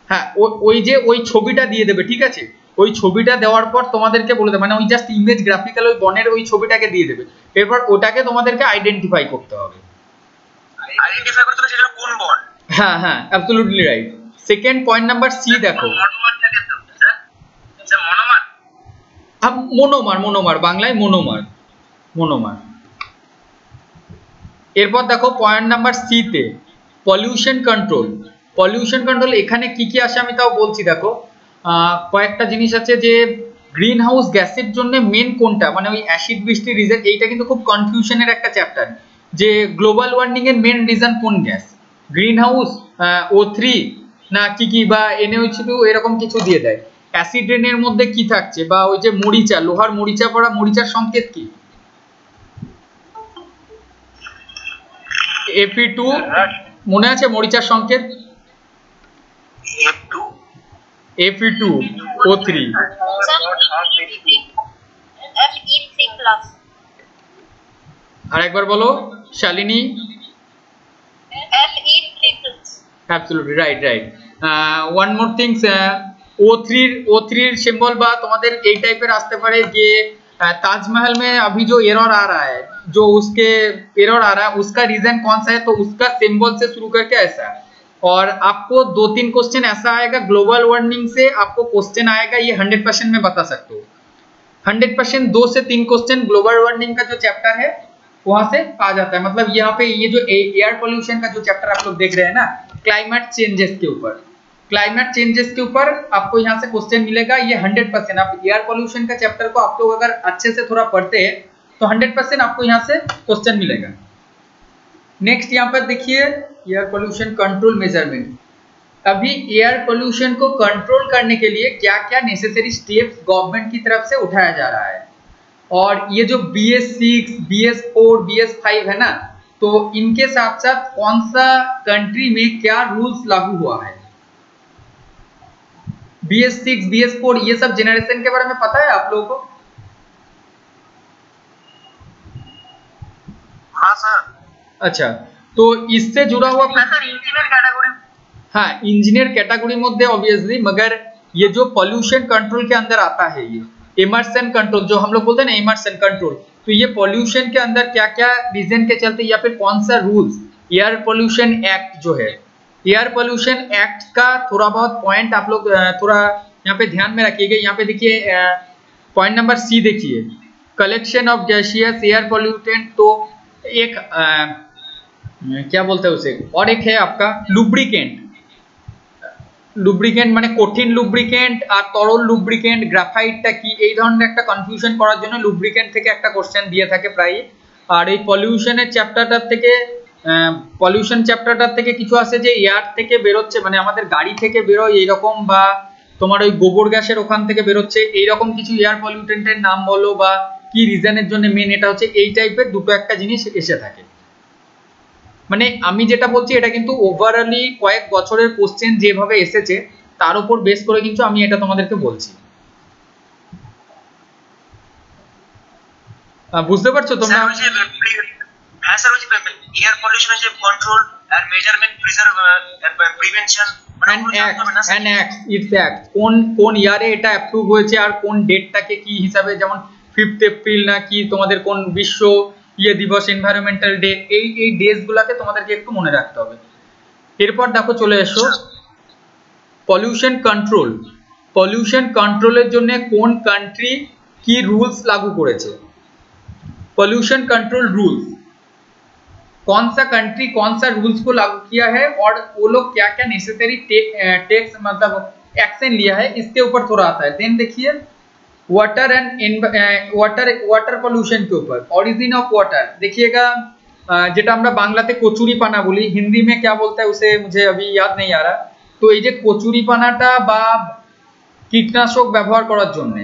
হ্যাঁ, ওই যে ওই ছবিটা দিয়ে দেবে, ঠিক আছে? ওই ছবিটা দেওয়ার পর তোমাদেরকে বলে দেবে, মানে ওই জাস্ট ইমেজ গ্রাফিক্যাল ওই বনের ওই ছবিটাকে দিয়ে দেবে। এরপর ওটাকে তোমাদেরকে আইডেন্টিফাই করতে হবে। আইডেন্টিফাই করতে হবে সেটা কোন বন্ড। হ্যাঁ হ্যাঁ, absolutely right. Second point number C দেখো, মনোমার বাংলায় মনোমার। এরপর দেখো পয়েন্ট নাম্বার সি তে পলিউশন কন্ট্রোল। এখানে কি কি আসে আমি তাও বলছি। দেখো কয়েকটা জিনিস আছে যে গ্রিন হাউস গ্যাসের জন্য মেন কোনটা, মানে ওই অ্যাসিড বৃষ্টির রিজন, এইটা কিন্তু খুব কনফিউশনের একটা চ্যাপ্টার যে গ্লোবাল ওয়ার্মিং এর মেন রিজন কোন গ্যাস, গ্রিন হাউস, O3 না কি বা NO2 এরকম কিছু দিয়ে দেয়। অ্যাসিড রেনের মধ্যে কি থাকছে, বা ওই যে মরিচা, লোহার মরিচা পড়া, মরিচার সংকেত কি? Fe2 মনে আছে মরিচার সংকেত? Fe2O3 আর একবার বলো Shalini. Absolutely right. One more thing, O3 এর सिंबल বা তোমাদের এই টাইপের আসতে পারে যে ताजमहल में अभी जो एरर आ रहा है, जो उसके एरर आ रहा है उसका रीजन कौन सा है, तो उसका सिंबल से शुरू करके ऐसा। और आपको 2-3 क्वेश्चन ऐसा आएगा ग्लोबल वार्मिंग से, आपको क्वेश्चन आएगा ये 100% में बता सकते हो। 100% 2 से 3 क्वेश्चन ग्लोबल वार्मिंग का जो चैप्टर है वहां से आ जाता है। मतलब यहाँ पे ये जो एयर पोल्यूशन का जो चैप्टर आप लोग देख रहे हैं ना, क्लाइमेट चेंजेस के ऊपर आपको यहाँ से क्वेश्चन मिलेगा। ये 100% आप एयर पोल्यूशन का चैप्टर को आप लोग अगर अच्छे से थोड़ा पढ़ते हैं तो 100% आपको यहाँ से क्वेश्चन मिलेगा। नेक्स्ट यहाँ पर देखिए एयर पोल्यूशन कंट्रोल मेजरमेंट। अभी एयर पोल्यूशन को कंट्रोल करने के लिए क्या क्या नेसेसरी स्टेप्स गवर्नमेंट की तरफ से उठाया जा रहा है, और ये जो BS6, BS4, BS5 है ना, तो इनके साथ साथ कौन सा कंट्री में क्या रूल्स लागू हुआ है। BS6, BS4 ये सब जेनरेशन के बारे में पता है आप लोगों को? हाँ सर। अच्छा, तो इससे जुड़ा हुआ सर इंजीनियर कैटेगरी। हाँ, इंजीनियर कैटेगरी मध्य ऑब्वियसली, मगर ये जो पोल्यूशन कंट्रोल के अंदर आता है, ये इमर्शन कंट्रोल जो हम लोग बोलते हैं ना, इमर्शन कंट्रोल, तो ये पोल्यूशन के अंदर क्या क्या रीजन के चलते या फिर कौन सा रूल्स, एयर पोल्यूशन एक्ट जो है, एयर पोल्यूशन एक्ट का थोड़ा बहुत पॉइंट आप लोग थोड़ा यहाँ पे ध्यान में रखिएगा। यहाँ पे देखिए पॉइंट नंबर सी देखिए, collection of gaseous air pollutant. तो एक क्या बोलते हैं उसे, और एक है आपका লুব্রিকেন্ট মানে কঠিন লুব্রিকেন্ট আর তরল লুব্রিকেন্ট, গ্রাফাইটটা কি, এই ধরনের একটা কনফিউশন করার জন্য লুব্রিকেন্ট থেকে একটা কোশ্চেন দিয়ে থাকে প্রায়। আর এই পলিউশনের চ্যাপ্টারটার থেকে পলিউশন চ্যাপ্টারটার থেকে কিছু আছে যে এয়ার থেকে বেরোচ্ছে, মানে আমাদের গাড়ি থেকে বেরোয় এইরকম, বা তোমার ওই গোবর গ্যাসের ওখান থেকে বেরোচ্ছে এইরকম কিছু এয়ার পলিউটেন্টের নাম বলো, বা কি রিজনের জন্য মেন, এটা হচ্ছে এই টাইপের দুটো একটা জিনিস এসে থাকে। মানে আমি যেটা বলছি এটা কিন্তু ওভারঅলি কয়েক বছরের কোশ্চেন যেভাবে এসেছে তার উপর বেস করে কিন্তু আমি এটা তোমাদেরকে বলছি। বুঝতে পারছো তোমরা? হ্যাঁ স্যার, ওই যে এয়ার পলিউশনের যে কন্ট্রোল আর মেজারমেন্ট, প্রিজার্ভ, প্রিভেনশন কোন ইয়ারে এটা অ্যাপ্রুভ হয়েছে আর কোন ডেটটাকে কি হিসাবে, যেমন 5th এপ্রিল না কি তোমাদের কোন বিশ্ব দিবস, এনভায়রনমেন্টাল ডে, এই ডেজ গুলাকে তোমাদেরকে একটু মনে রাখতে হবে। এরপর দেখো চলে এসো পলিউশন কন্ট্রোল। পলিউশন কন্ট্রোলের জন্য কোন কান্ট্রি কি রুলস लागू করেছে? पॉल्यूशन कंट्रोल रूल्स, कौन सा कंट्री कौन सा रूल्स को लागू किया है और वो लोग क्या क्या नेसेसरी टेक्स मतलब एक्शन लिया है, इसके ऊपर थोड़ा आता है। देन देखिए वाटर एंड वाटर पॉल्यूशन के ऊपर, ओरिजिन ऑफ वाटर देखिएगा, যেটা আমরা বাংলাতে কচুরি পানা বলি, হিন্দি में क्या बोलता है उसे मुझे अभी याद नहीं आ रहा। তো এই যে কচুরি পানাটা বা কীটনাশক ব্যবহার করার জন্য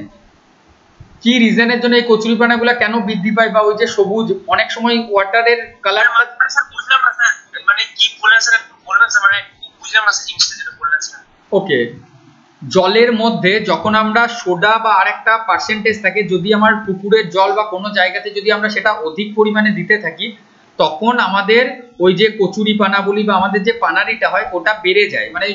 কি রিজনের জন্য এই কচুরি পানাগুলো কেন বৃদ্ধি পায়, বা ওই যে সবুজ অনেক সময় ওয়াটারের কালার, বুঝলাম না স্যার, মানে কি বলেন স্যার, বলবেন স্যার, মানে বুঝলাম না স্যার জিনিসটা যেটা বললেন স্যার। ওকে, জলের মধ্যে যখন আমরা সোডা বা আরেকটা পার্সেন্টেজ থাকে, যদি আমার পুকুরের জল বা কোনো জায়গাতে যদি আমরা সেটা অধিক পরিমাণে দিতে থাকি, তখন আমাদের ওই যে কচুরি পানা বলি বা আমাদের যে পানারিটা হয় ওটা বেড়ে যায়। মানে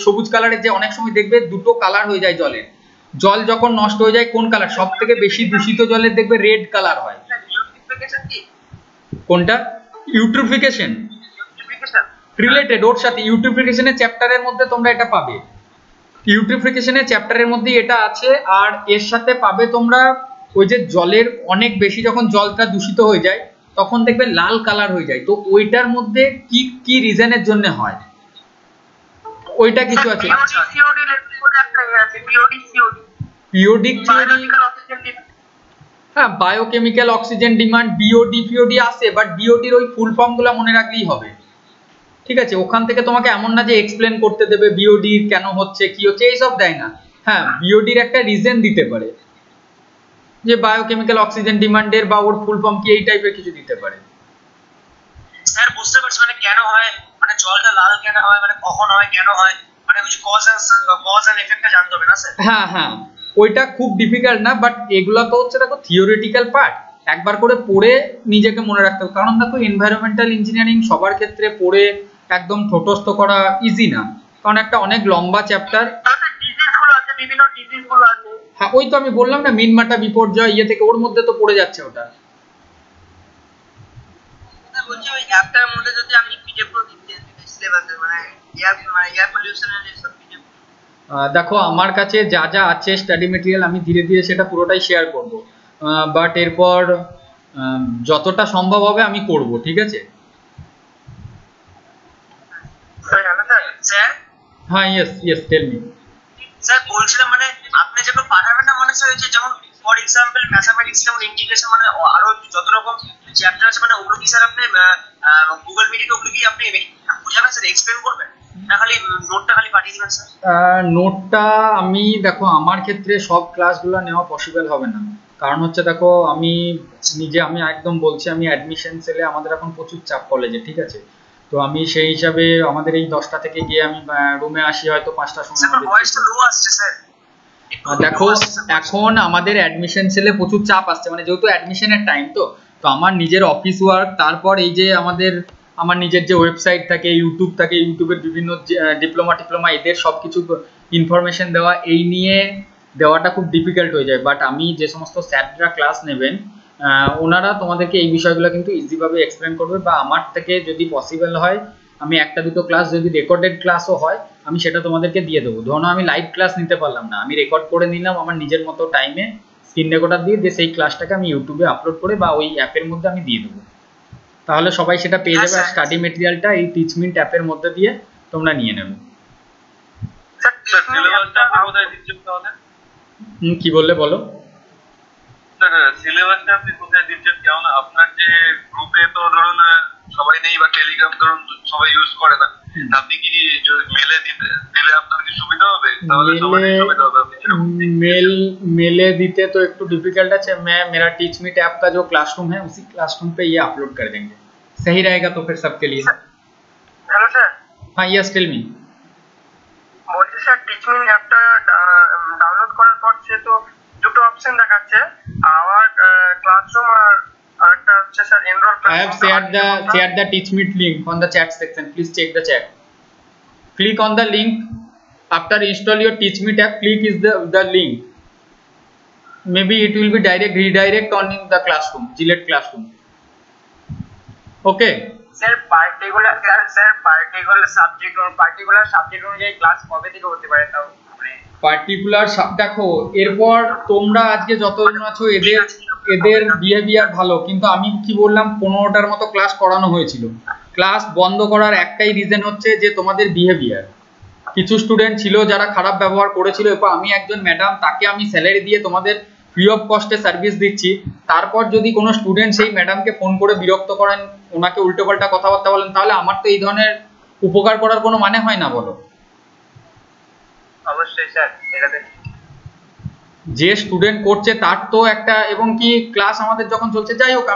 সবুজ কালারের যে অনেক সময় দেখবে দুটো কালার হয়ে যায় জলের, জল যখন নষ্ট হয়ে যায় কোন কালার, সব থেকে বেশি দূষিত জলের দেখবে রেড কালার হয়। কোনটা? ইউট্রিফিকেশন রিলেটেড, ওর সাথে ইউট্রিফিকেশনের চ্যাপ্টারের মধ্যে তোমরা এটা পাবে, ইউট্রিফিকেশনের চ্যাপ্টারের মধ্যে এটা আছে। আর এর সাথে পাবে তোমরা ওই যে জলের অনেক বেশি যখন জলটা দূষিত হয়ে যায় তখন দেখবে লাল কালার হয়ে যায়, তো ওইটার মধ্যে কি কি রিজনের জন্য হয় ওইটা কিছু আছে। পিরিয়ডিক হ্যাঁ, বায়োকেমিক্যাল অক্সিজেন ডিমান্ড, বিওডি ফিওডি আছে, বাট বিওডির ওই ফুল ফর্ম গুলো মনে রাখলেই হবে, ঠিক আছে? ওখান থেকে তোমাকে এমন না যে এক্সপ্লেন করতে দেবে বিওডি কেন হচ্ছে কি হচ্ছে এইসব দেয় না। হ্যাঁ, বিওডির একটা রিজন দিতে পারে যে বায়োকেমিক্যাল অক্সিজেন ডিমান্ডের বা ওর ফুল ফর্ম কি, এই টাইপের কিছু দিতে পারে। স্যার বুঝতে পারছি, মানে কেন হয়, মানে জলটা লাল কেন হয়, মানে কখন হয়, কেন হয়, মানে ওই যে কজ এন্ড এফেক্টটা জানতে হবে না স্যার? হ্যাঁ হ্যাঁ, ওইটা খুব ডিফিকাল্ট না, বাট এগুলো তো হচ্ছে দেখো থিওরিটিক্যাল পার্ট, একবার করে পড়ে নিজেকে মনে রাখতে হবে। কারণ দেখো এনভায়রনমেন্টাল ইঞ্জিনিয়ারিং সবার ক্ষেত্রে পড়ে একদম ঠোঁটস্থ করা ইজি না, কারণ একটা অনেক লম্বা চ্যাপ্টার। বিভিন্ন ডিজিজগুলো আছে, হ্যাঁ ওই তো আমি বললাম না মিনমাটা বিপর্যয় ইয়ে থেকে, ওর মধ্যে তো পড়ে যাচ্ছে ওটা। বলছি ওই অ্যাপটার মধ্যে যদি আমি পিডিএফ গুলো দিতে সিলেবাসে, মানে এয়ার পলিউশনের সব পিডিএফ, দেখো আমার কাছে যা যা আছে স্টাডি মেটেরিয়াল আমি ধীরে ধীরে সেটা পুরোটাই শেয়ার করব, বাট এরপর যতটা সম্ভব হবে আমি করব, ঠিক আছে? স্যার হ্যাঁ yes yes tell me. Sir বলছিলাম মানে আপনি যখন পাঠাবেন না, মানে স্যার যে যেমন ফর এক্সাম্পল ম্যাথমেটিক্স যেমন ইন্টিগ্রেশন, মানে আরো যত রকম চ্যাপ্টার আছে, মানে ওগুলো কি স্যার আপনি গুগল মিটে ওগুলো কি আপনি বুঝাবেন স্যার, এক্সপ্লেন করবেন না, খালি নোটটা খালি পাঠিয়ে দিবেন স্যার? নোটটা আমি দেখো আমার ক্ষেত্রে সব ক্লাসগুলো নেওয়া পসিবল হবে না, কারণ হচ্ছে দেখো আমি নিজে আমি একদম বলছি আমি অ্যাডমিশন সেলে, আমাদের এখন প্রচুর চাপ কলেজে, ঠিক আছে? তো আমি সেই হিসাবে আমাদের এই 10টা থেকে গিয়ে আমি রুমে আসি হয়তো 5টার সময়। দেখো এখন আমাদের অ্যাডমিশন সেলে প্রচুর চাপ আসছে, মানে যেহেতু অ্যাডমিশনের টাইম, তো আমার নিজের অফিস ওয়ার্ক, তারপর এই যে আমার নিজের যে ওয়েবসাইট থাকে, ইউটিউব থাকে, ইউটিউবের বিভিন্ন ডিপ্লোমা এদের সবকিছু ইনফরমেশন দেওয়া, এই নিয়ে দেওয়াটা খুব ডিফিকাল্ট হয়ে যায়। বাট আমি যে সমস্ত স্যাররা ক্লাস নেবেন ওনারা তোমাদেরকে এই বিষয়গুলো কিন্তু ইজিভাবে এক্সপ্লেন করবে, বা আমার থেকে যদি পসিবল হয় আমি একটা দুটো ক্লাস যদি রেকর্ডেড ক্লাসও হয় আমি সেটা তোমাদেরকে দিয়ে দেবো। ধরো আমি লাইভ ক্লাস নিতে পারলাম না, আমি রেকর্ড করে নিলাম আমার নিজের মতো টাইমে, স্ক্রিন রেকর্ডার দিয়ে সেই ক্লাসটাকে আমি ইউটিউবে আপলোড করে বা ওই অ্যাপের মধ্যে আমি দিয়ে দেবো, তাহলে সবাই সেটা পেয়ে যাবে। আর স্টাডি মেটেরিয়ালটা এই টিচমিন্ট অ্যাপের মধ্যে দিয়ে তোমরা নিয়ে নেবে। কি বললে বলো? সিলেবাসটা আপনি কোথায় দিচ্ছেন? কেমন আপনার যে গ্রুপে তো ধরুন সবাই নেই বা টেলিগ্রাম ধরুন সবাই ইউজ করে না, আপনি কি মেলে দিলে আপনার কি সুবিধা হবে? তাহলে সবারই সুবিধা হবে। मेले दीते तो एक तो डिफिकल्ट है। मैं मेरा टीच मीट ऐप का जो क्लासरूम है उसी क्लासरूम पे ये अपलोड कर देंगे, सही रहेगा तो फिर सबके लिए। Hello sir. हाँ यस टेल मी। বলছি স্যার টিচিং অ্যাপটা ডাউনলোড করার পর সে তো দুটো অপশন দেখাচ্ছে, আওয়ার ক্লাসরুম আর একটা হচ্ছে sir enrol. I have shared the teach meet link on the chat section, please check the chat. Click on the link after install your teach meet app. Click is the link, maybe it will be redirect on in the classroom, Gillette classroom. Okay sir particular subject অনুযায়ী class কবে থেকে হতে পারে তাও particular দেখো, এরপর তোমরা আজকে যতজন আছো এদের বিহেভিয়ার ভালো, কিন্তু আমি কি বললাম 15টার মতো ক্লাস করানো হয়েছিল। ক্লাস বন্ধ করার একটাই রিজন হচ্ছে যে তোমাদের বিহেভিয়ার। কিছু স্টুডেন্ট ছিল যারা খারাপ ব্যবহার করেছিল, এরপর আমি একজন ম্যাডাম, তাকে আমি স্যালারি দিয়ে তোমাদের ফ্রি অফ কস্টে সার্ভিস দিচ্ছি, তারপর যদি কোনো স্টুডেন্ট সেই ম্যাডামকে ফোন করে বিরক্ত করেন, ওনাকে উল্টোপাল্টা কথাবার্তা বলেন, তাহলে আমার তো এই ধরনের উপকার করার কোনো মানে হয় না বলো। অবশ্যই স্যার, এটাতে যে স্টুডেন্ট করছে তার তো একটা, এবং কি ক্লাস আমাদের যখন চলছে, যাই হোক,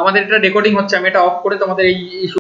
আমাদের এটা রেকর্ডিং হচ্ছে, আমি এটা অফ করে তোমাদের এই